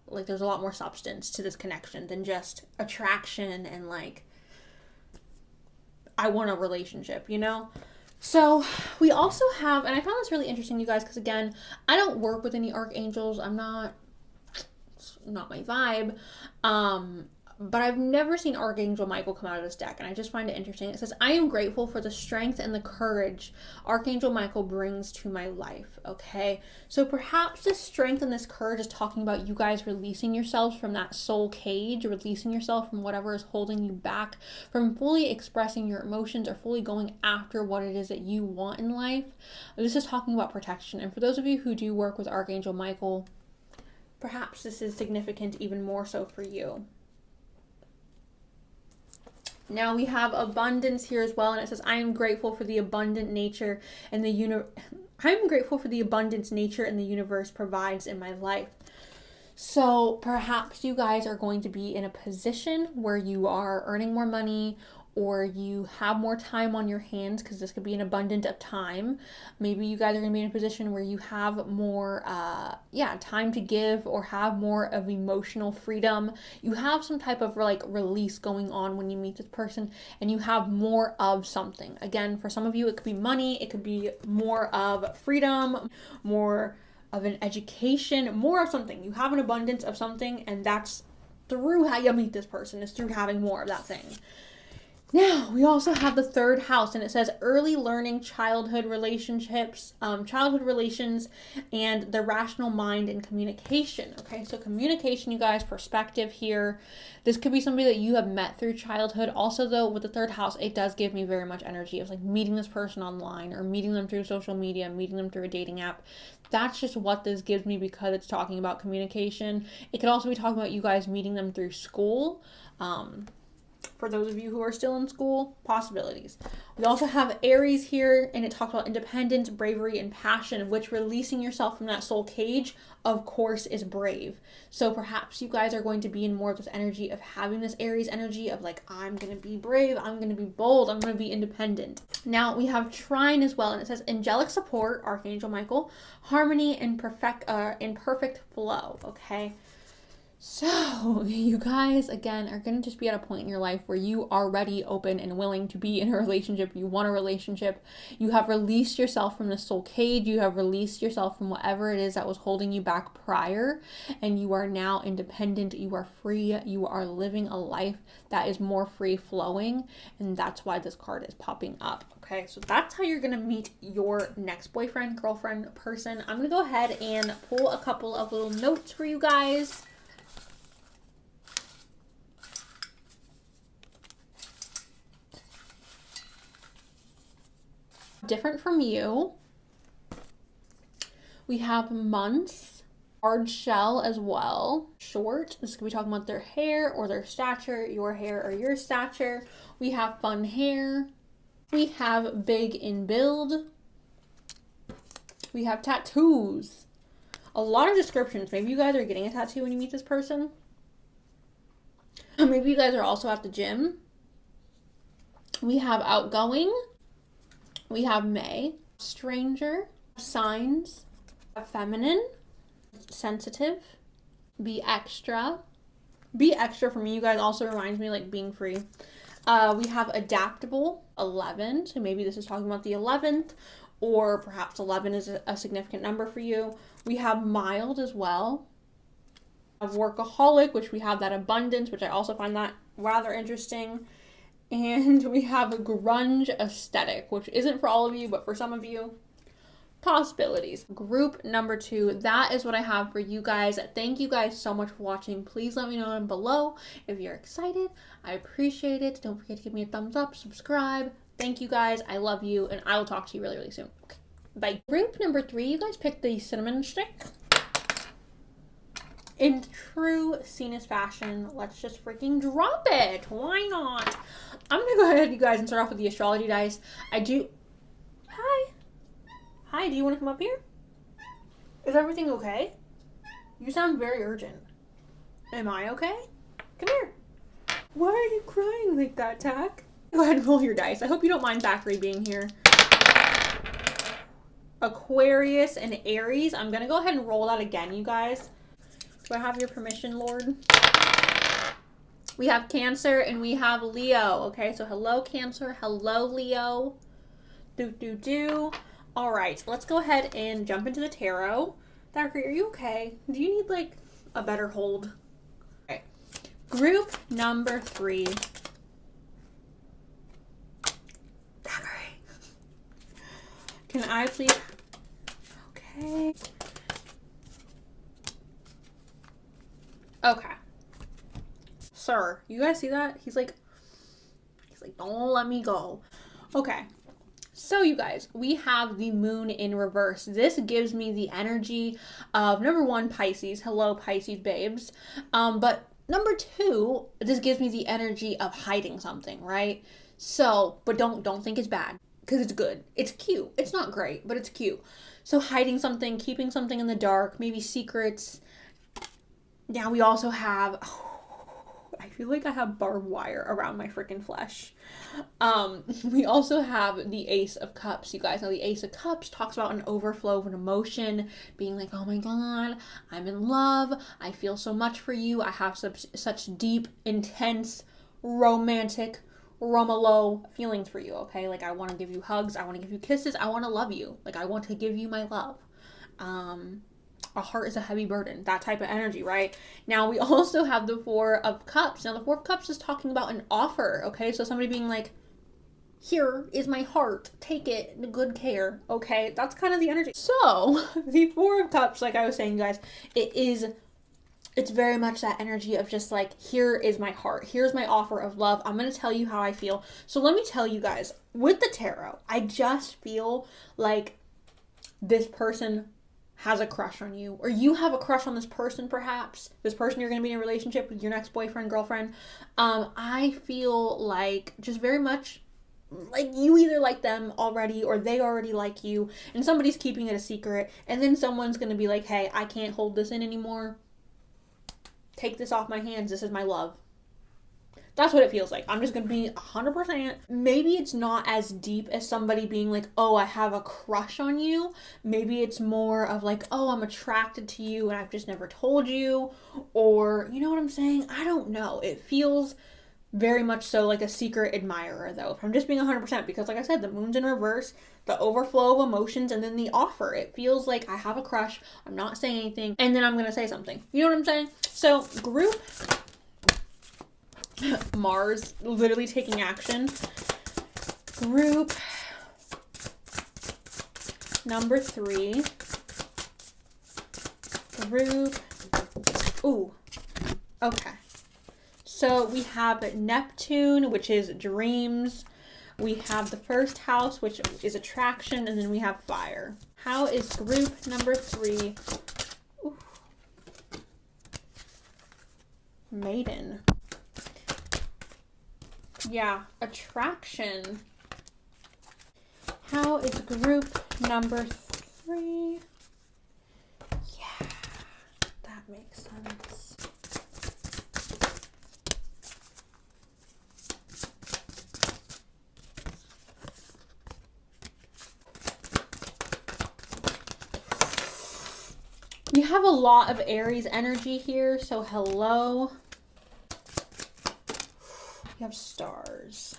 like there's a lot more substance to this connection than just attraction and like I want a relationship, you know? So we also have, and I found this really interesting, you guys, because again, I don't work with any archangels. It's not my vibe. But I've never seen Archangel Michael come out of this deck, and I just find it interesting. It says, I am grateful for the strength and the courage Archangel Michael brings to my life, okay? So perhaps this strength and this courage is talking about you guys releasing yourselves from that soul cage, releasing yourself from whatever is holding you back from fully expressing your emotions or fully going after what it is that you want in life. This is talking about protection, and for those of you who do work with Archangel Michael, perhaps this is significant even more so for you. Now we have abundance here as well, and it says, I am grateful for the abundant nature and I'm grateful for the abundance nature and the universe provides in my life. So perhaps you guys are going to be in a position where you are earning more money, or you have more time on your hands, because this could be an abundance of time. Maybe you guys are going to be in a position where you have more time to give, or have more of emotional freedom. You have some type of like release going on when you meet this person, and you have more of something. Again, for some of you, it could be money, it could be more of freedom, more of an education, more of something. You have an abundance of something, and that's through how you meet this person, is through having more of that thing. Now, we also have the third house, and it says early learning, childhood relationships, childhood relations, and the rational mind and communication. Okay, so communication, you guys, perspective here. This could be somebody that you have met through childhood. Also, though, with the third house, it does give me very much energy of like meeting this person online, or meeting them through social media, meeting them through a dating app. That's just what this gives me, because it's talking about communication. It could also be talking about you guys meeting them through school. For those of you who are still in school, possibilities. We also have Aries here, and it talks about independence, bravery, and passion, which releasing yourself from that soul cage, of course, is brave. So perhaps you guys are going to be in more of this energy of having this Aries energy of like, I'm going to be brave, I'm going to be bold, I'm going to be independent. Now we have Trine as well, and it says angelic support, Archangel Michael, harmony and perfect flow, okay? So, you guys, again, are going to just be at a point in your life where you are ready, open, and willing to be in a relationship. You want a relationship. You have released yourself from the soul cage. You have released yourself from whatever it is that was holding you back prior. And you are now independent. You are free. You are living a life that is more free flowing. And that's why this card is popping up. Okay, so that's how you're going to meet your next boyfriend, girlfriend, person. I'm going to go ahead and pull a couple of little notes for you guys. Different from you. We have months, hard shell as well, short. This could be talking about their hair or their stature, your hair or your stature. We have fun hair. We have big in build. We have tattoos. A lot of descriptions. Maybe you guys are getting a tattoo when you meet this person. Maybe you guys are also at the gym. We have outgoing. We have May, stranger, signs, feminine, sensitive, be extra. Be extra for me, you guys, also reminds me like being free. We have adaptable, 11. So maybe this is talking about the 11th, or perhaps 11 is a significant number for you. We have mild as well. We have workaholic, which we have that abundance, which I also find that rather interesting. And we have a grunge aesthetic, which isn't for all of you, but for some of you, possibilities. Group number 2, that is what I have for you guys. Thank you guys so much for watching. Please let me know down below if you're excited. I appreciate it. Don't forget to give me a thumbs up, subscribe. Thank you guys. I love you, and I will talk to you really, really soon. Okay, bye. Group number 3, you guys picked the cinnamon stick. In true Cenus fashion, let's just freaking drop it. Why not? I'm gonna go ahead, you guys, and start off with the astrology dice. Hi, do you want to come up here? Is everything okay? You sound very urgent. Am I okay? Come here. Why are you crying like that, Tack? Go ahead and roll your dice. I hope you don't mind Thackeray being here. Aquarius and Aries. I'm gonna go ahead and roll that again, you guys. Do I have your permission, Lord? We have Cancer and we have Leo. Okay, so hello, Cancer. Hello, Leo. All right, let's go ahead and jump into the tarot. Thackeray, are you okay? Do you need, like, a better hold? Okay. Group number 3. Thackeray. Can I please? Okay. Okay. Sir, you guys see that? He's like, don't let me go. Okay. So you guys, we have the moon in reverse. This gives me the energy of number 1, Pisces. Hello, Pisces babes. But number 2, this gives me the energy of hiding something, right? So, but don't think it's bad, because it's good. It's cute. It's not great, but it's cute. So hiding something, keeping something in the dark, maybe secrets. Now we also have, I feel like I have barbed wire around my freaking flesh. We also have the Ace of Cups, you guys. Now the Ace of Cups talks about an overflow of an emotion, being like, oh my God, I'm in love. I feel so much for you. I have such deep, intense, romantic, Romolo feelings for you, okay? Like, I want to give you hugs. I want to give you kisses. I want to love you. Like, I want to give you my love. A heart is a heavy burden, that type of energy, right? Now we also have the 4 of Cups. Now the 4 of Cups is talking about an offer, okay? So somebody being like, here is my heart, take it in good care, okay? That's kind of the energy. So the 4 of Cups, like I was saying, guys, it's very much that energy of just like, here is my heart, here's my offer of love. I'm going to tell you how I feel. So let me tell you guys, with the tarot, I just feel like this person has a crush on you, or you have a crush on this person, perhaps. This person you're going to be in a relationship with, your next boyfriend, girlfriend. I feel like just very much like you either like them already or they already like you, and somebody's keeping it a secret, and then someone's going to be like, hey, I can't hold this in anymore. Take this off my hands. This is my love. That's what it feels like. I'm just gonna be 100%. Maybe it's not as deep as somebody being like, oh, I have a crush on you. Maybe it's more of like, oh, I'm attracted to you and I've just never told you. Or, you know what I'm saying? I don't know. It feels very much so like a secret admirer, though, if I'm just being 100%, because like I said, the moon's in reverse, the overflow of emotions, and then the offer. It feels like I have a crush, I'm not saying anything, and then I'm gonna say something. You know what I'm saying? So group Mars literally taking action. Group number 3. Group. Ooh. Okay. So we have Neptune, which is dreams. We have the first house, which is attraction, and then we have fire. How is group number 3? Ooh. Maiden. Yeah, attraction. How is group number 3? Yeah, that makes sense. You have a lot of Aries energy here, so hello. You have stars.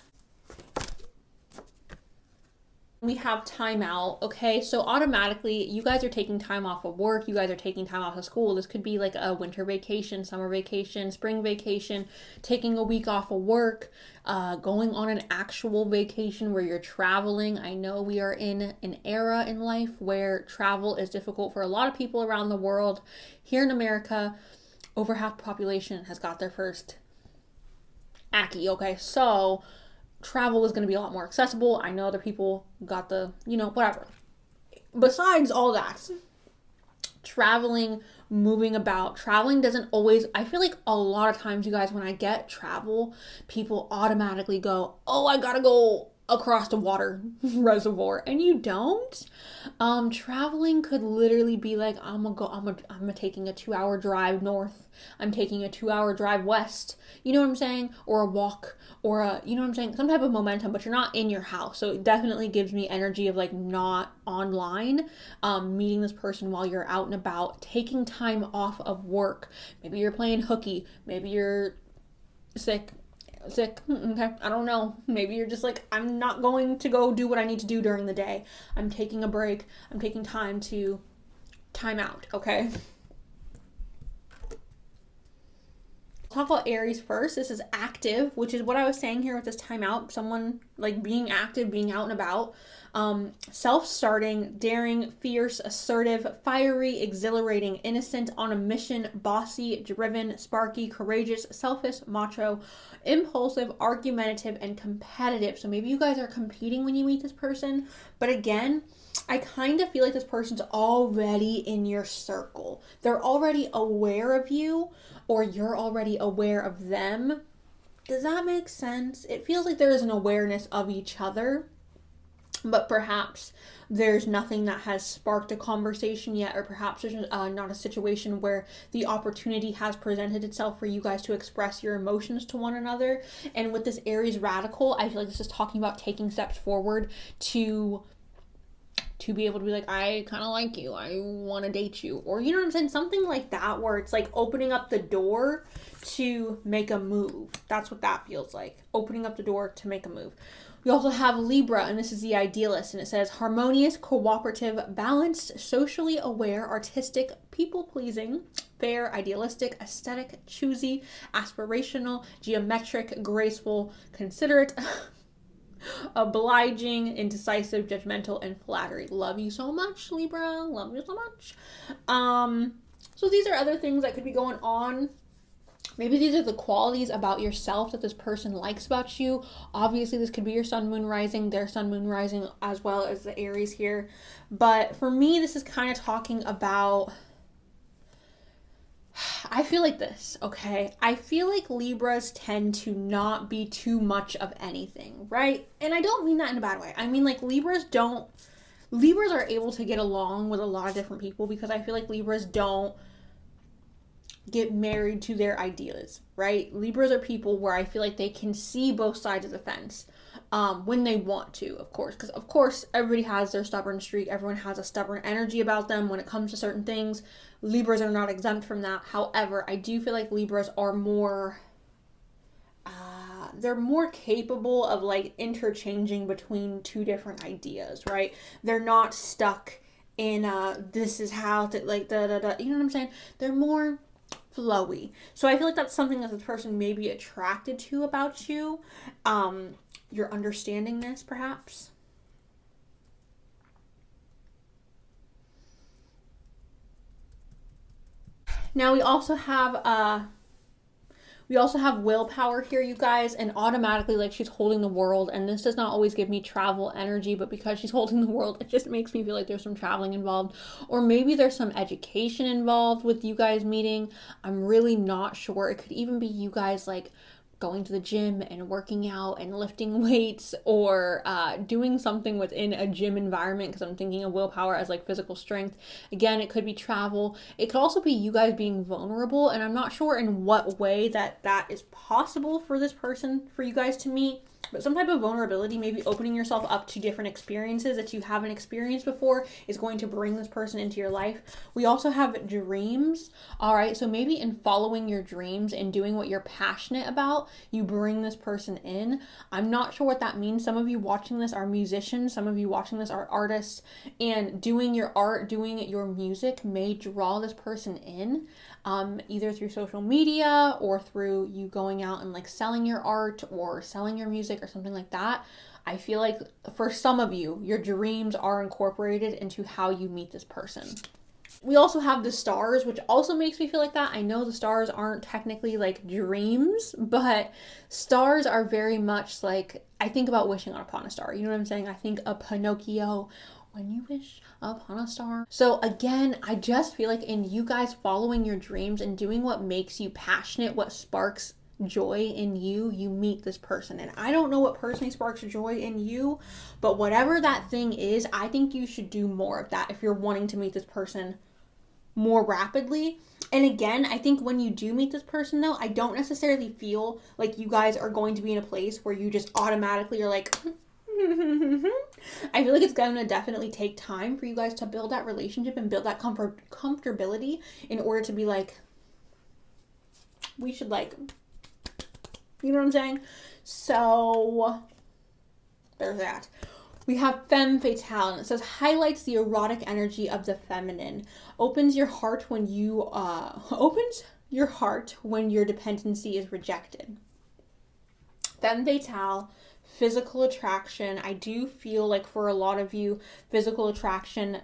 We have time out, okay? So automatically, you guys are taking time off of work. You guys are taking time off of school. This could be like a winter vacation, summer vacation, spring vacation, taking a week off of work, going on an actual vacation where you're traveling. I know we are in an era in life where travel is difficult for a lot of people around the world. Here in America, over half the population has got their first Aki, okay? So travel is going to be a lot more accessible. I know other people got the, whatever. Besides all that, traveling, moving about, traveling doesn't always, I feel like a lot of times, you guys, when I get travel, people automatically go, oh, I gotta go across the water reservoir, and you don't. Traveling could literally be like, I'm taking a 2-hour drive north. I'm taking a 2-hour drive west. You know what I'm saying? Or a walk, or some type of momentum, but you're not in your house. So it definitely gives me energy of like not online, meeting this person while you're out and about, taking time off of work. Maybe you're playing hooky. Maybe you're sick. Okay, I don't know. Maybe you're just like, I'm not going to go do what I need to do during the day. I'm taking a break. I'm taking time to time out, okay? Talk about Aries first. This is active, which is what I was saying here with this timeout. Someone like being active, being out and about. Self-starting, daring, fierce, assertive, fiery, exhilarating, innocent, on a mission, bossy, driven, sparky, courageous, selfish, macho, impulsive, argumentative, and competitive. So maybe you guys are competing when you meet this person. But again, I kind of feel like this person's already in your circle. They're already aware of you, or you're already aware of them. Does that make sense? It feels like there is an awareness of each other, but perhaps there's nothing that has sparked a conversation yet, or perhaps there's not a situation where the opportunity has presented itself for you guys to express your emotions to one another. And with this Aries radical, I feel like this is talking about taking steps forward to be able to be like, I kind of like you, I want to date you, or you know what I'm saying, something like that, where it's like opening up the door to make a move. That's what that feels like, opening up the door to make a move. We also have Libra, and this is the idealist, and it says harmonious, cooperative, balanced, socially aware, artistic, people-pleasing, fair, idealistic, aesthetic, choosy, aspirational, geometric, graceful, considerate, obliging, indecisive, judgmental, and flattery. Love you so much, Libra. Love you so much. So these are other things that could be going on. Maybe these are the qualities about yourself that this person likes about you. Obviously, this could be your sun, moon, rising, their sun, moon, rising, as well as the Aries here. But for me, this is kind of talking about, I feel like this, okay? I feel like Libras tend to not be too much of anything, right? And I don't mean that in a bad way. I mean, like, Libras are able to get along with a lot of different people, because I feel like Libras don't get married to their ideas, right? Libras are people where I feel like they can see both sides of the fence when they want to, of course. Because, of course, everybody has their stubborn streak. Everyone has a stubborn energy about them when it comes to certain things. Libras are not exempt from that. However, I do feel like Libras are more... they're more capable of like interchanging between two different ideas, right? They're not stuck in this is how to like da da da. You know what I'm saying? They're more flowy. So I feel like that's something that this person may be attracted to about you. Your understandingness, perhaps. Now we also have willpower here, you guys, and automatically, like, she's holding the world, and this does not always give me travel energy, but because she's holding the world, it just makes me feel like there's some traveling involved, or maybe there's some education involved with you guys meeting. I'm really not sure. It could even be you guys, like, going to the gym and working out and lifting weights, or doing something within a gym environment, because I'm thinking of willpower as like physical strength. Again, it could be travel. It could also be you guys being vulnerable, and I'm not sure in what way that is possible for this person, for you guys to meet. But some type of vulnerability, maybe opening yourself up to different experiences that you haven't experienced before, is going to bring this person into your life. We also have dreams. All right, so maybe in following your dreams and doing what you're passionate about, you bring this person in. I'm not sure what that means. Some of you watching this are musicians. Some of you watching this are artists. And doing your art, doing your music may draw this person in. Either through social media or through you going out and like selling your art or selling your music or something like that. I feel like for some of you, your dreams are incorporated into how you meet this person. We also have the stars, which also makes me feel like that. I know the stars aren't technically like dreams, but stars are very much like, I think about wishing upon a star. You know what I'm saying? I think of Pinocchio, when you wish upon a star. So again, I just feel like in you guys following your dreams and doing what makes you passionate, what sparks joy in you, you meet this person. And I don't know what personally sparks joy in you, but whatever that thing is, I think you should do more of that if you're wanting to meet this person more rapidly. And again, I think when you do meet this person though, I don't necessarily feel like you guys are going to be in a place where you just automatically are like I feel like it's going to definitely take time for you guys to build that relationship and build that comfortability in order to be like, we should like, you know what I'm saying? So there's that. We have femme fatale, and it says highlights the erotic energy of the feminine, opens your heart when your dependency is rejected. Femme fatale, physical attraction. I do feel like for a lot of you, physical attraction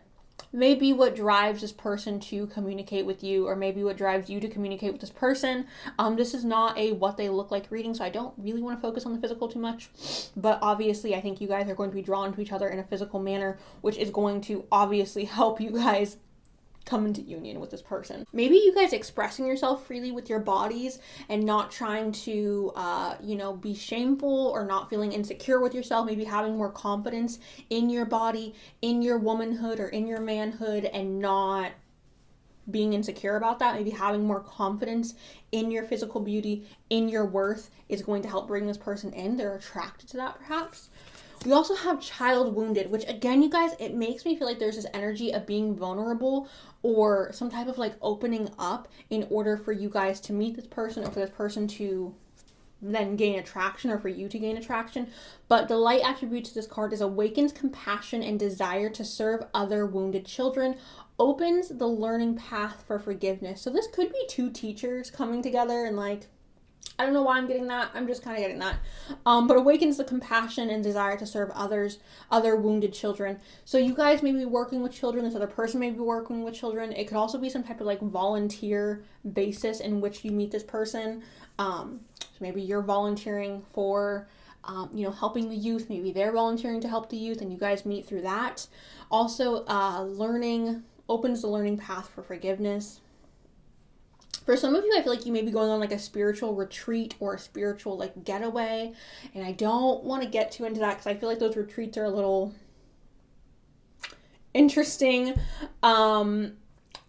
may be what drives this person to communicate with you, or maybe what drives you to communicate with this person. This is not a what they look like reading, so I don't really want to focus on the physical too much. But obviously, I think you guys are going to be drawn to each other in a physical manner, which is going to obviously help you guys come into union with this person. Maybe you guys expressing yourself freely with your bodies and not trying to, be shameful or not feeling insecure with yourself. Maybe having more confidence in your body, in your womanhood or in your manhood, and not being insecure about that. Maybe having more confidence in your physical beauty, in your worth, is going to help bring this person in. They're attracted to that perhaps. We also have child wounded, which again, you guys, it makes me feel like there's this energy of being vulnerable or some type of like opening up in order for you guys to meet this person, or for this person to then gain attraction, or for you to gain attraction. But the light attribute to this card is awakens compassion and desire to serve other wounded children, opens the learning path for forgiveness. So this could be two teachers coming together and like, I don't know why I'm getting that. I'm just kind of getting that. But awakens the compassion and desire to serve others, other wounded children. So you guys may be working with children. This other person may be working with children. It could also be some type of like volunteer basis in which you meet this person. So maybe you're volunteering for, helping the youth. Maybe they're volunteering to help the youth, and you guys meet through that. Also, learning opens the learning path for forgiveness. For some of you, I feel like you may be going on like a spiritual retreat or a spiritual like getaway. And I don't want to get too into that because I feel like those retreats are a little interesting.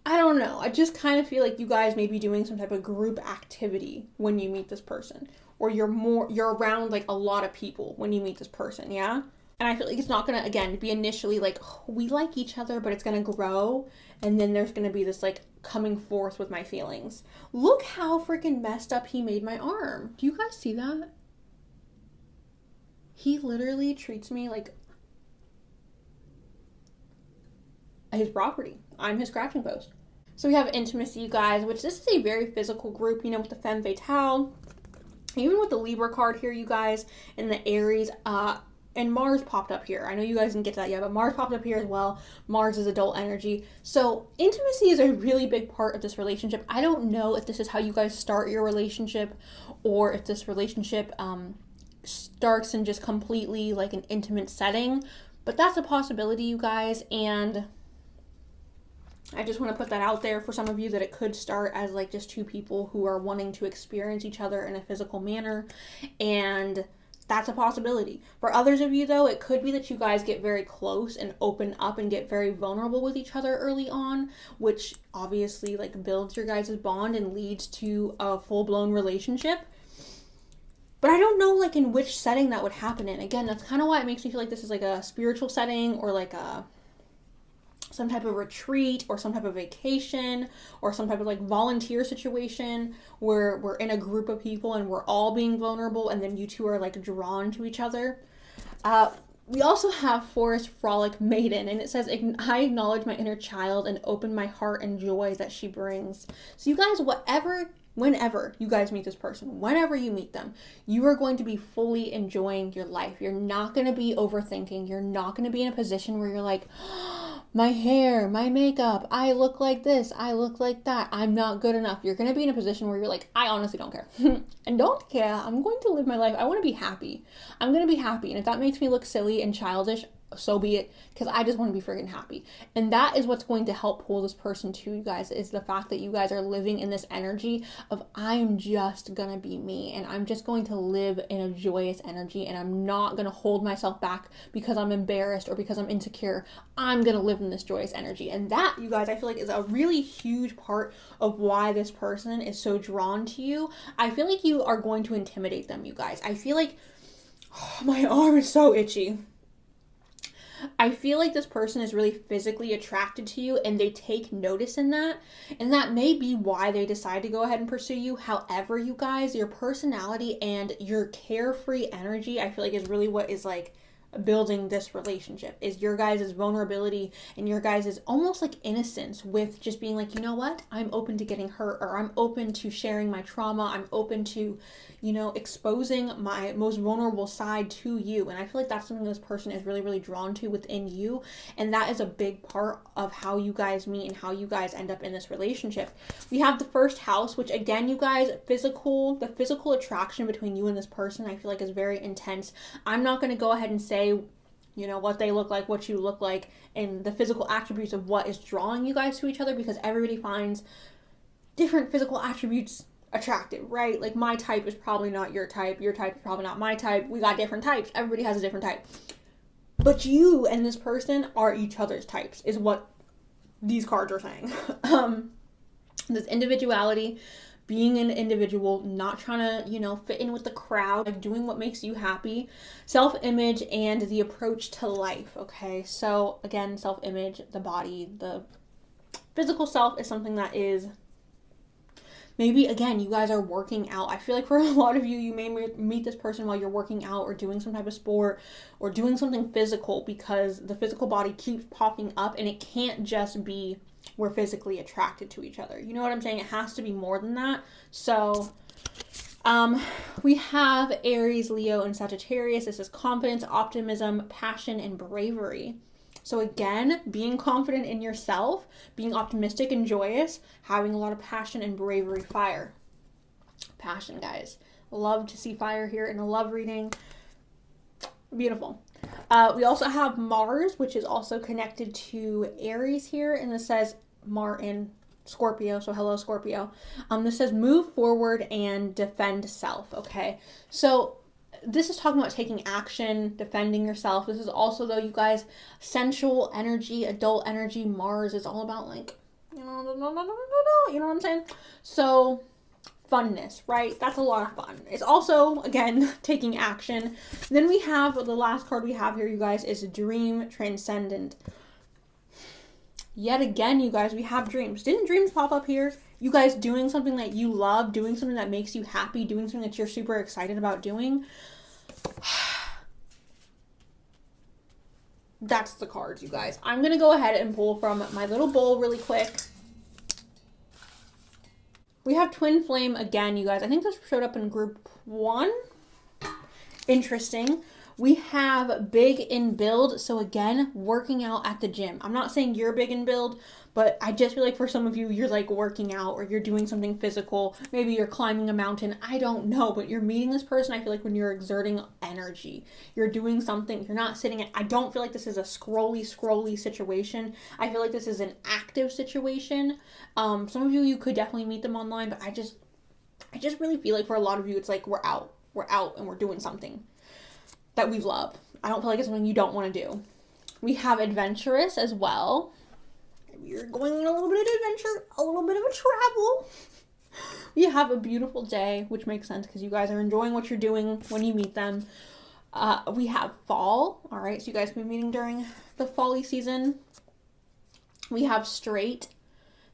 I don't know. I just kind of feel like you guys may be doing some type of group activity when you meet this person. Or you're around like a lot of people when you meet this person, yeah? And I feel like it's not gonna, again, be initially like, oh, we like each other, but it's gonna grow. And then there's gonna be this like coming forth with my feelings. Look how freaking messed up he made my arm. Do you guys see that? He literally treats me like his property. I'm his scratching post. So we have intimacy, you guys, which this is a very physical group, you know, with the femme fatale. Even with the Libra card here, you guys, and the Aries, and Mars popped up here. I know you guys didn't get to that yet, but Mars popped up here as well. Mars is adult energy. So intimacy is a really big part of this relationship. I don't know if this is how you guys start your relationship, or if this relationship starts in just completely like an intimate setting, but that's a possibility, you guys. And I just want to put that out there for some of you, that it could start as like just two people who are wanting to experience each other in a physical manner, and that's a possibility. For others of you though, it could be that you guys get very close and open up and get very vulnerable with each other early on, which obviously like builds your guys' bond and leads to a full-blown relationship. But I don't know like in which setting that would happen in. Again, that's kind of why it makes me feel like this is like a spiritual setting, or like some type of retreat, or some type of vacation, or some type of like volunteer situation where we're in a group of people and we're all being vulnerable, and then you two are like drawn to each other. We also have Forest Frolic Maiden, and it says, I acknowledge my inner child and open my heart and joy that she brings. So you guys, whenever you guys meet this person, whenever you meet them, you are going to be fully enjoying your life. You're not going to be overthinking. You're not going to be in a position where you're like, my hair, my makeup, I look like this, I look like that, I'm not good enough. You're going to be in a position where you're like, I honestly don't care. And don't care. I'm going to live my life. I want to be happy. I'm going to be happy. And if that makes me look silly and childish, so be it, because I just want to be freaking happy. And that is what's going to help pull this person to you guys, is the fact that you guys are living in this energy of, I'm just gonna be me, and I'm just going to live in a joyous energy, and I'm not gonna hold myself back because I'm embarrassed or because I'm insecure. I'm gonna live in this joyous energy. And that, you guys, I feel like is a really huge part of why this person is so drawn to you. I feel like you are going to intimidate them, you guys. I feel like, oh, my arm is so itchy. I feel like this person is really physically attracted to you, and they take notice in that. And that may be why they decide to go ahead and pursue you. However, you guys, your personality and your carefree energy, I feel like is really what is like building this relationship, is your guys' vulnerability and your guys' almost like innocence with just being like, you know what, I'm open to getting hurt, or I'm open to sharing my trauma, I'm open to, you know, exposing my most vulnerable side to you. And I feel like that's something this person is really, really drawn to within you. And that is a big part of how you guys meet and how you guys end up in this relationship. We have the first house, which again, you guys, the physical attraction between you and this person, I feel like is very intense. I'm not going to go ahead and say, you know, what they look like, what you look like, and the physical attributes of what is drawing you guys to each other, because everybody finds different physical attributes attractive, right? Like my type is probably not your type is probably not my type. We got different types. Everybody has a different type. But you and this person are each other's types, is what these cards are saying. This individuality, being an individual, not trying to, you know, fit in with the crowd, like doing what makes you happy, self-image, and the approach to life, okay? So again, self-image, the body, the physical self is something that is, maybe, again, you guys are working out. I feel like for a lot of you, you may meet this person while you're working out or doing some type of sport or doing something physical, because the physical body keeps popping up, and it can't just be we're physically attracted to each other. You know what I'm saying? It has to be more than that. So we have Aries, Leo, and Sagittarius. This is confidence, optimism, passion, and bravery. So again, being confident in yourself, being optimistic and joyous, having a lot of passion and bravery, fire. Passion, guys. Love to see fire here in a love reading. Beautiful. We also have Mars, which is also connected to Aries here, and this says in Scorpio, so hello Scorpio. This says move forward and defend self, okay? So this is talking about taking action, defending yourself. This is also, though, you guys, sensual energy, adult energy. Mars is all about like You know what I'm saying? So, funness, right? That's a lot of fun. It's also, again, taking action. Then we have, the last card we have here, you guys, is Dream Transcendent. Yet again, you guys, we have dreams. Didn't dreams pop up here? You guys doing something that you love, doing something that makes you happy, doing something that you're super excited about doing. That's the cards, you guys. I'm going to go ahead and pull from my little bowl really quick. We have Twin Flame again, you guys. I think this showed up in group 1. Interesting. We have Big in Build. So again, working out at the gym. I'm not saying you're big in build, but I just feel like for some of you, you're like working out or you're doing something physical. Maybe you're climbing a mountain. I don't know, but you're meeting this person. I feel like when you're exerting energy, you're doing something, you're not sitting at, I don't feel like this is a scrolly situation. I feel like this is an active situation. Some of you could definitely meet them online, but I just really feel like for a lot of you, it's like we're out and we're doing something that we love. I don't feel like it's something you don't want to do. We have Adventurous as well. We're going on a little bit of adventure, a little bit of a travel. We have A Beautiful Day, which makes sense because you guys are enjoying what you're doing when you meet them. We have Fall. All right, so you guys can be meeting during the fall-y season. We have Straight.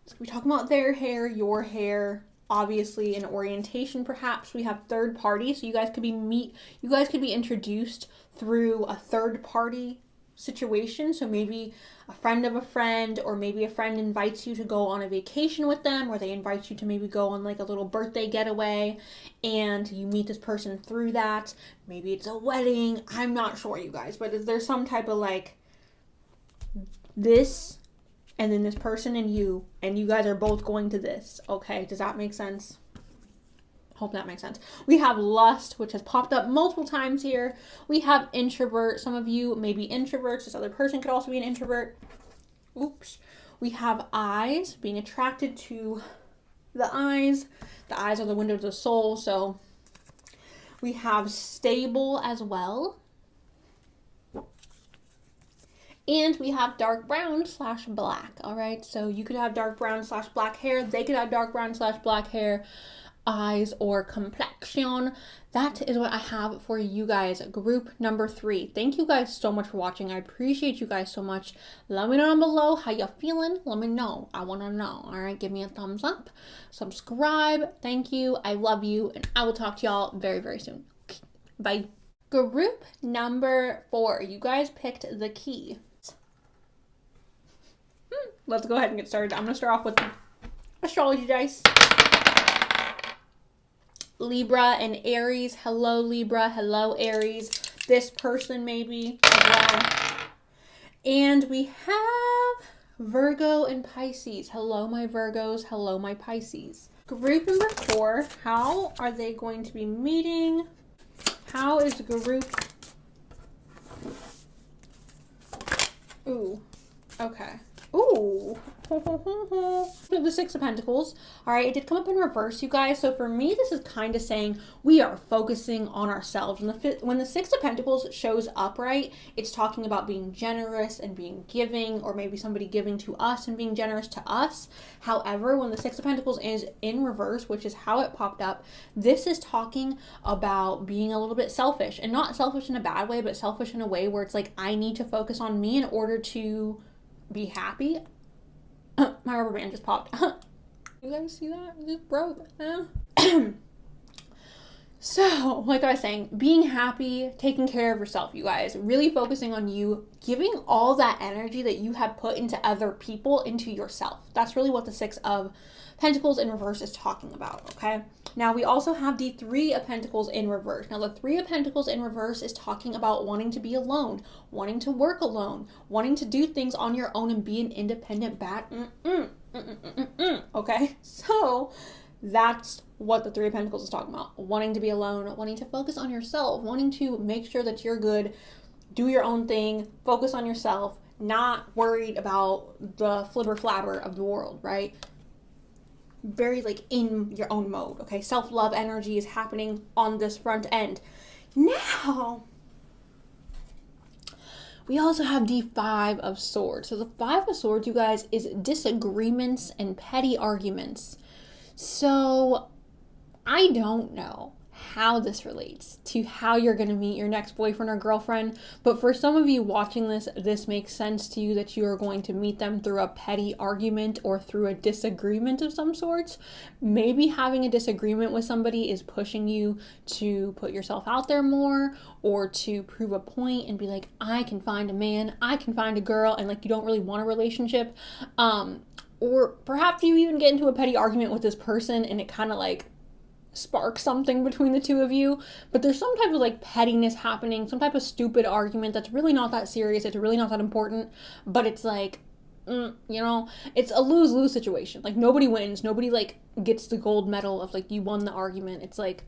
So we talk about their hair, your hair, obviously an orientation perhaps. We have Third Party, so you guys could be introduced through a third party situation. So maybe a friend of a friend, or maybe a friend invites you to go on a vacation with them, or they invite you to maybe go on like a little birthday getaway and you meet this person through that. Maybe it's a wedding. I'm not sure, you guys, but there's some type of like this and then this person and you guys are both going to this. Okay, does that make sense? Hope that makes sense. We have Lust, which has popped up multiple times here. We have Introvert. Some of you may be introverts. This other person could also be an introvert. Oops. We have Eyes, being attracted to the eyes. The eyes are the window to the soul. So we have Stable as well. And we have dark brown / black. All right. So you could have dark brown / black hair. They could have dark brown / black hair, eyes, or complexion. That is what I have for you guys. Group number 3. Thank you guys so much for watching. I appreciate you guys so much. Let me know down below how you feeling. Let me know. I want to know. All right. Give me a thumbs up. Subscribe. Thank you. I love you. And I will talk to y'all very, very soon. Okay. Bye. Group number 4. You guys picked the key. Let's go ahead and get started. I'm going to start off with astrology dice. Libra and Aries. Hello, Libra. Hello, Aries. This person maybe as well. And we have Virgo and Pisces. Hello, my Virgos. Hello, my Pisces. Group number 4. How are they going to be meeting? How is group... Ooh. Okay. Ooh. The Six of Pentacles. All right, it did come up in reverse, you guys. So for me, this is kind of saying we are focusing on ourselves. When the Six of Pentacles shows up, right, it's talking about being generous and being giving, or maybe somebody giving to us and being generous to us. However, when the Six of Pentacles is in reverse, which is how it popped up, this is talking about being a little bit selfish, and not selfish in a bad way, but selfish in a way where it's like, I need to focus on me in order to be happy. My rubber band just popped. You guys see that? It just broke. So, like I was saying, being happy, taking care of yourself, you guys. Really focusing on you, giving all that energy that you have put into other people into yourself. That's really what the Six of Pentacles in reverse is talking about, okay? Now, we also have the Three of Pentacles in reverse. Now, the Three of Pentacles in reverse is talking about wanting to be alone, wanting to work alone, wanting to do things on your own and be an independent bat. Okay? So, that's what the Three of Pentacles is talking about. Wanting to be alone, wanting to focus on yourself, wanting to make sure that you're good, do your own thing, focus on yourself, not worried about the flibber flabber of the world, right? Very like in your own mode, okay? Self-love energy is happening on this front end. Now, we also have the Five of Swords. So the Five of Swords, you guys, is disagreements and petty arguments. So I don't know how this relates to how you're going to meet your next boyfriend or girlfriend, but for some of you watching this makes sense to you that you are going to meet them through a petty argument or through a disagreement of some sorts. Maybe having a disagreement with somebody is pushing you to put yourself out there more, or to prove a point and be like, I can find a man, I can find a girl, and like you don't really want a relationship. Or perhaps you even get into a petty argument with this person and it kind of like spark something between the two of you, but there's some type of like pettiness happening, some type of stupid argument that's really not that serious, it's really not that important, but it's like, it's a lose-lose situation. Like nobody wins, nobody like gets the gold medal of like you won the argument. It's like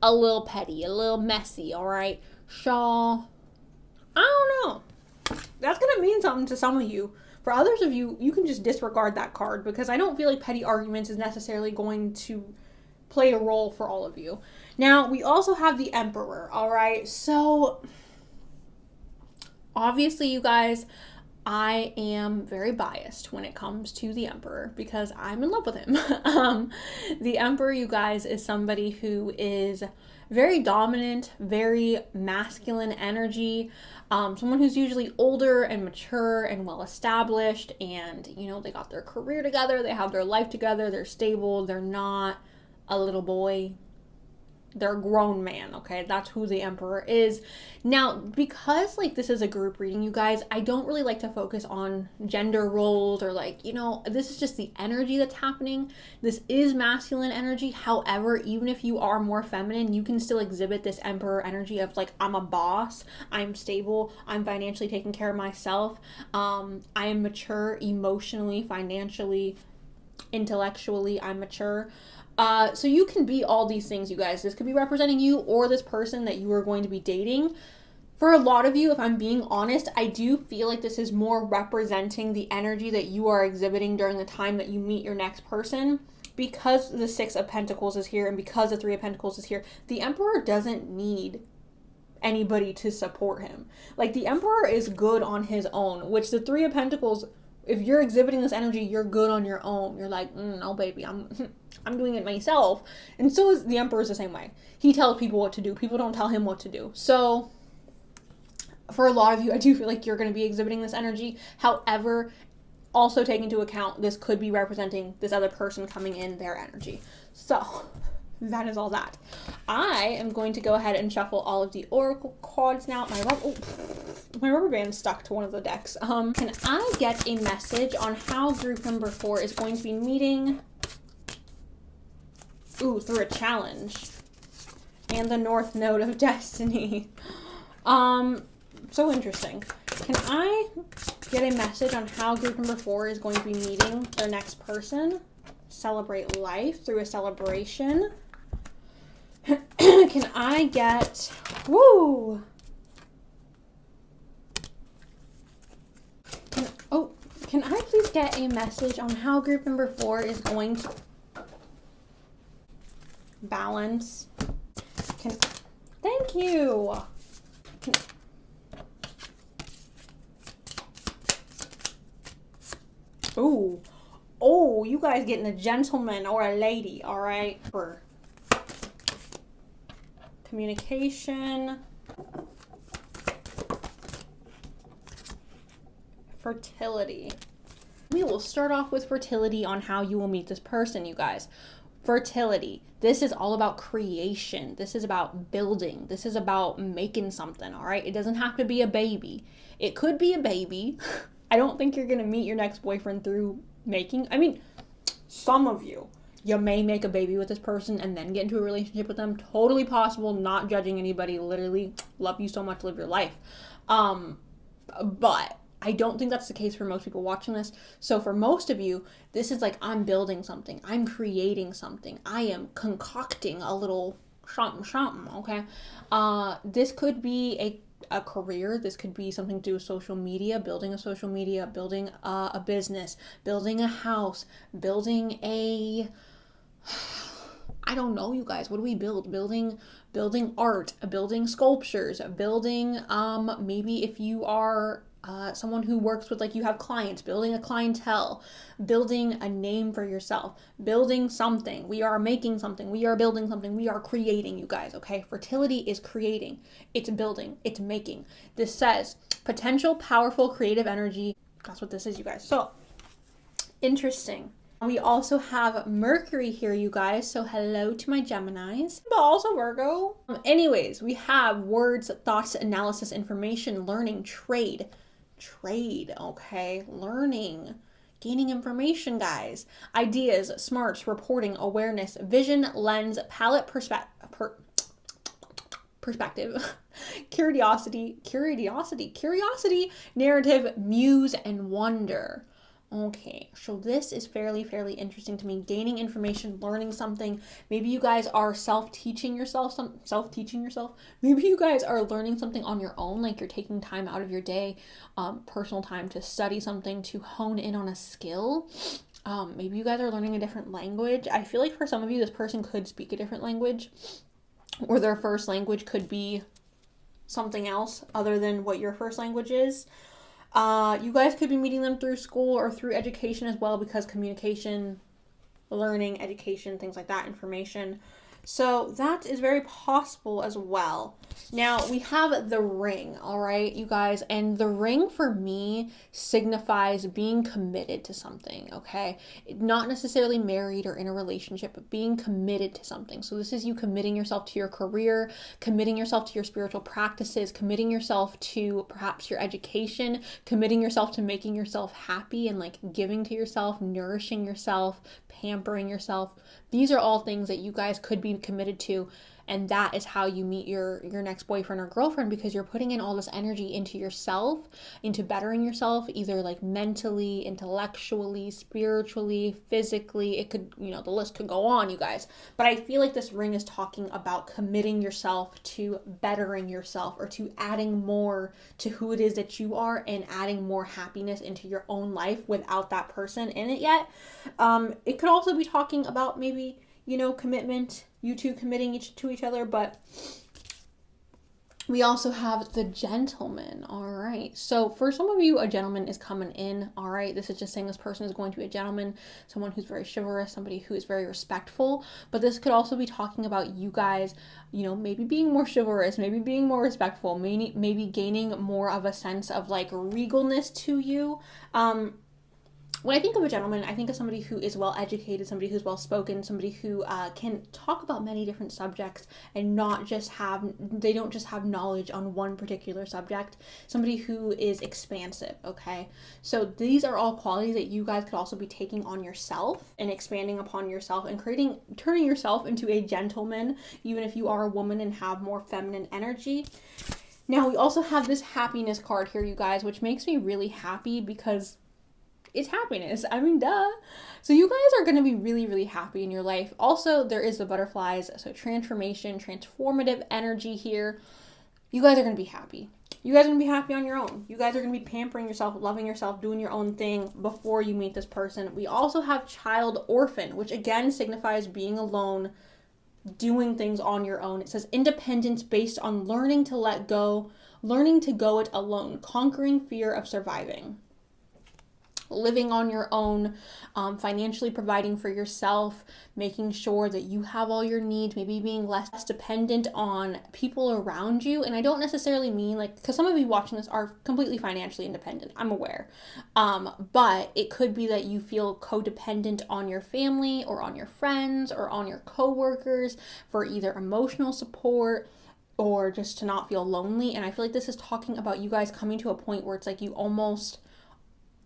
a little petty, a little messy, all right? Shaw, I don't know. That's gonna mean something to some of you. For others of you, you can just disregard that card, because I don't feel like petty arguments is necessarily going to play a role for all of you. Now, we also have the Emperor, all right? So, obviously, you guys, I am very biased when it comes to the Emperor because I'm in love with him. The Emperor, you guys, is somebody who is very dominant, very masculine energy, someone who's usually older and mature and well-established, and, they got their career together, they have their life together, they're stable, they're not a little boy, they're a grown man, okay? That's who the Emperor is. Now, because like this is a group reading, you guys, I don't really like to focus on gender roles or like, this is just the energy that's happening. This is masculine energy. However, even if you are more feminine, you can still exhibit this Emperor energy of like, I'm a boss, I'm stable, I'm financially taking care of myself, I am mature emotionally, financially, intellectually, I'm mature. So you can be all these things, you guys. This could be representing you or this person that you are going to be dating. For a lot of you, if I'm being honest, I do feel like this is more representing the energy that you are exhibiting during the time that you meet your next person. Because the Six of Pentacles is here and because the Three of Pentacles is here, the Emperor doesn't need anybody to support him. Like, the Emperor is good on his own, which the Three of Pentacles, if you're exhibiting this energy, you're good on your own. You're like, no, baby, I'm doing it myself. And so is the Emperor's the same way. He tells people what to do. People don't tell him what to do. So for a lot of you, I do feel like you're going to be exhibiting this energy. However, also take into account, this could be representing this other person coming in, their energy. So that is all that. I am going to go ahead and shuffle all of the oracle cards now. My rubber band stuck to one of the decks. Can I get a message on how group number 4 is going to be meeting through a challenge and the North Node of Destiny? So interesting. Can I get a message on how group number 4 is going to be meeting their next person? Celebrate life through a celebration. Can I get, can I please get a message on how group number 4 is going to balance? Thank you. You guys getting a gentleman or a lady, all right? For communication, fertility. We will start off with fertility on how you will meet this person, you guys. Fertility. This is all about creation. This is about building. This is about making something, all right? It doesn't have to be a baby. It could be a baby. I don't think you're going to meet your next boyfriend through making. I mean, some of you may make a baby with this person and then get into a relationship with them. Totally possible. Not judging anybody. Literally, love you so much. Live your life. But I don't think that's the case for most people watching this. So for most of you, this is like, I'm building something. I'm creating something. I am concocting a little something, okay? This could be a career. This could be something to do with social media, building a social media, building a business, building a house, building I don't know, you guys, what do we build? Building art, building sculptures, building, maybe if you are someone who works with, like, you have clients, building a clientele, building a name for yourself, building something. We are making something. We are building something. We are creating, you guys, okay? Fertility is creating. It's building. It's making. This says potential, powerful, creative energy. That's what this is, you guys. So, interesting. We also have Mercury here, you guys. So hello to my Geminis, but also Virgo. Anyways, we have words, thoughts, analysis, information, learning, trade, okay? Learning, gaining information, guys. Ideas, smarts, reporting, awareness, vision, lens, palette, perspective, curiosity, narrative, muse, and wonder. Okay, so this is fairly interesting to me. Gaining information, learning something. Maybe you guys are self-teaching yourself. Maybe you guys are learning something on your own, like you're taking time out of your day, personal time to study something, to hone in on a skill. Maybe you guys are learning a different language. I feel like for some of you, this person could speak a different language, or their first language could be something else other than what your first language is. You guys could be meeting them through school or through education as well, because communication, learning, education, things like that, information. So that is very possible as well. Now we have the ring, all right, you guys, and the ring for me signifies being committed to something, okay? Not necessarily married or in a relationship, but being committed to something. So this is you committing yourself to your career, committing yourself to your spiritual practices, committing yourself to perhaps your education, committing yourself to making yourself happy and like giving to yourself, nourishing yourself, pampering yourself. These are all things that you guys could be committed to, and that is how you meet your next boyfriend or girlfriend, because you're putting in all this energy into yourself, into bettering yourself, either like mentally, intellectually, spiritually, physically. It could, the list could go on, you guys. But I feel like this ring is talking about committing yourself to bettering yourself, or to adding more to who it is that you are, and adding more happiness into your own life without that person in it yet. It could also be talking about maybe, commitment, you two committing to each other, but we also have the gentleman, all right? So for some of you, a gentleman is coming in, all right? This is just saying this person is going to be a gentleman, someone who's very chivalrous, somebody who is very respectful, but this could also be talking about you guys, maybe being more chivalrous, maybe being more respectful, maybe gaining more of a sense of like regalness to you. When I think of a gentleman, I think of somebody who is well educated, somebody who's well spoken, somebody who can talk about many different subjects and they don't just have knowledge on one particular subject, somebody who is expansive, okay? So these are all qualities that you guys could also be taking on yourself and expanding upon yourself and turning yourself into a gentleman, even if you are a woman and have more feminine energy. Now we also have this happiness card here, you guys, which makes me really happy because it's happiness. I mean, duh. So you guys are going to be really happy in your life. Also, there is the butterflies. So transformation, transformative energy here. You guys are going to be happy. You guys are going to be happy on your own. You guys are going to be pampering yourself, loving yourself, doing your own thing before you meet this person. We also have child orphan, which again signifies being alone, doing things on your own. It says independence based on learning to let go, learning to go it alone, conquering fear of surviving. Living on your own, financially providing for yourself, making sure that you have all your needs, maybe being less dependent on people around you. And I don't necessarily mean because some of you watching this are completely financially independent, I'm aware. But it could be that you feel codependent on your family or on your friends or on your coworkers for either emotional support or just to not feel lonely. And I feel like this is talking about you guys coming to a point where it's like you almost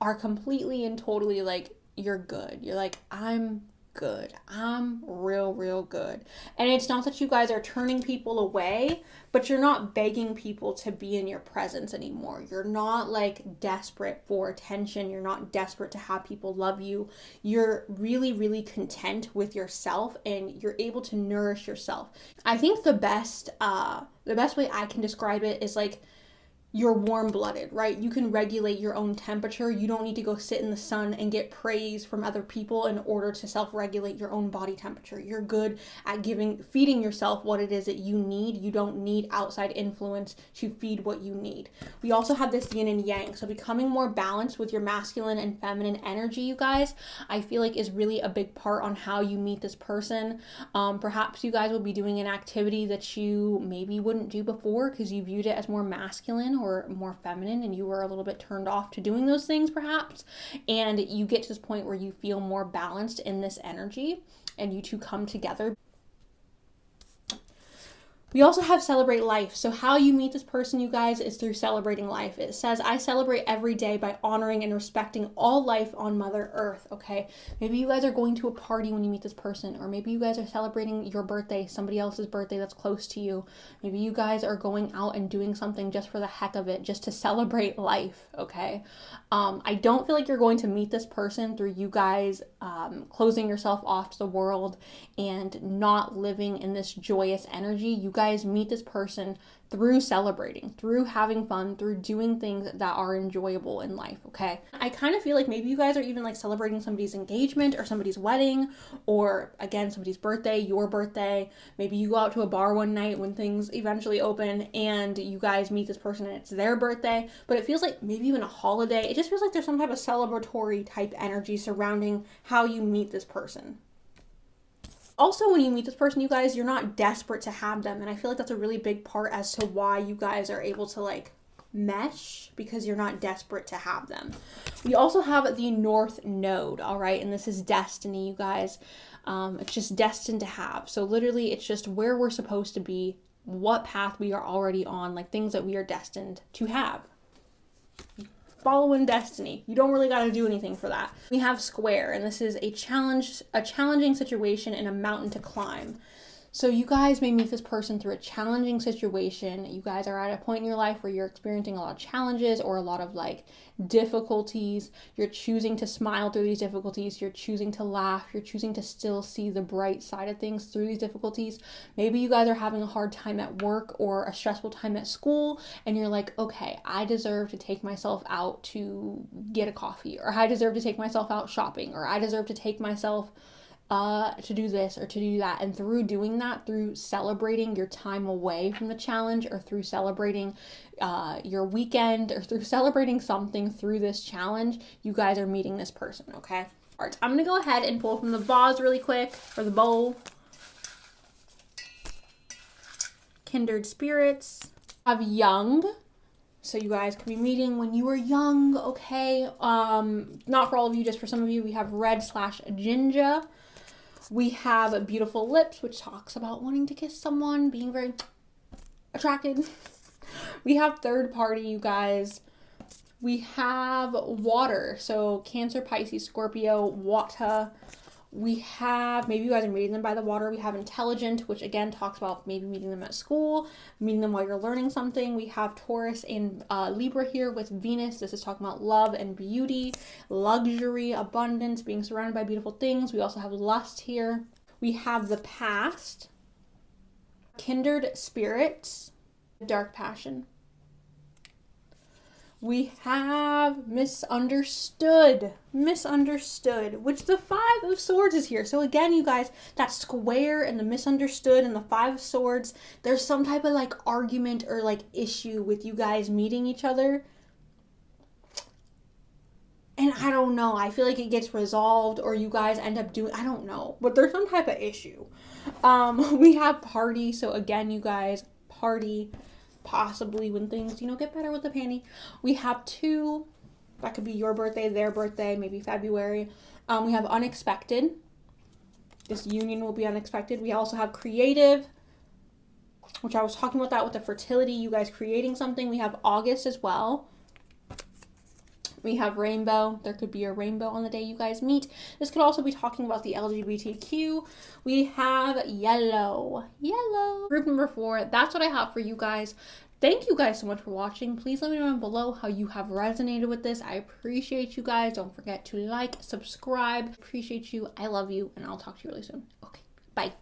are completely and totally like, you're good. You're like, I'm good. I'm real good. And it's not that you guys are turning people away, but you're not begging people to be in your presence anymore. You're not like desperate for attention. You're not desperate to have people love you. You're really content with yourself, and you're able to nourish yourself. I think the best way I can describe it is like, you're warm-blooded, right? You can regulate your own temperature. You don't need to go sit in the sun and get praise from other people in order to self-regulate your own body temperature. You're good at feeding yourself what it is that you need. You don't need outside influence to feed what you need. We also have this yin and yang. So becoming more balanced with your masculine and feminine energy, you guys, I feel like is really a big part on how you meet this person. Perhaps you guys will be doing an activity that you maybe wouldn't do before because you viewed it as more masculine or more feminine and you were a little bit turned off to doing those things perhaps, and you get to this point where you feel more balanced in this energy and you two come together. We also have celebrate life. So how you meet this person, you guys, is through celebrating life. It says, I celebrate every day by honoring and respecting all life on Mother Earth, okay? Maybe you guys are going to a party when you meet this person, or maybe you guys are celebrating your birthday, somebody else's birthday that's close to you. Maybe you guys are going out and doing something just for the heck of it, just to celebrate life, okay? I don't feel like you're going to meet this person through you guys closing yourself off to the world and not living in this joyous energy. You guys meet this person through celebrating, through having fun, through doing things that are enjoyable in life, okay? I kind of feel like maybe you guys are even like celebrating somebody's engagement or somebody's wedding, or again, somebody's birthday, your birthday. Maybe you go out to a bar one night when things eventually open and you guys meet this person and it's their birthday, but it feels like maybe even a holiday. It just feels like there's some type of celebratory type energy surrounding how you meet this person. Also, when you meet this person, you guys, you're not desperate to have them. And I feel like that's a really big part as to why you guys are able to like mesh, because you're not desperate to have them. We also have the North Node, all right? And this is destiny, you guys. It's just destined to have. So literally, it's just where we're supposed to be, what path we are already on, like things that we are destined to have. Following destiny. You don't really got to do anything for that. We have square, and this is a challenging situation and a mountain to climb. So you guys may meet this person through a challenging situation. You guys are at a point in your life where you're experiencing a lot of challenges or a lot of like difficulties. You're choosing to smile through these difficulties. You're choosing to laugh. You're choosing to still see the bright side of things through these difficulties. Maybe you guys are having a hard time at work or a stressful time at school, and you're like, okay, I deserve to take myself out to get a coffee, or I deserve to take myself out shopping, or I deserve to take myself to do this or to do that. And through doing that, through celebrating your time away from the challenge, or through celebrating your weekend, or through celebrating something through this challenge, you guys are meeting this person, okay? All right, I'm gonna go ahead and pull from the vase really quick, or the bowl. Kindred spirits. I have young. So you guys could be meeting when you were young, okay? Not for all of you, just for some of you. We have red/ginger. We have beautiful lips, which talks about wanting to kiss someone, being very attracted. We have third party, you guys. We have water, so Cancer, Pisces, Scorpio, water. We have, maybe you guys are meeting them by the water. We have intelligent, which again talks about maybe meeting them at school, meeting them while you're learning something. We have Taurus and Libra here with Venus. This is talking about love and beauty, luxury, abundance, being surrounded by beautiful things. We also have lust here. We have the past, kindred spirits, dark passion. We have misunderstood, which the Five of Swords is here. So again, you guys, that square and the misunderstood and the Five of Swords, there's some type of like argument or like issue with you guys meeting each other. And I don't know, I feel like it gets resolved, or you guys end up doing, I don't know, but there's some type of issue. We have party. So again, you guys, party. Possibly when things, get better with the panty. We have two. That could be your birthday, their birthday, maybe February. We have unexpected. This union will be unexpected. We also have creative, which I was talking about that with the fertility, you guys creating something. We have August as well. We have rainbow. There could be a rainbow on the day you guys meet. This could also be talking about the LGBTQ. We have yellow. Group number 4. That's what I have for you guys. Thank you guys so much for watching. Please let me know down below how you have resonated with this. I appreciate you guys. Don't forget to like, subscribe. Appreciate you. I love you. And I'll talk to you really soon. Okay. Bye.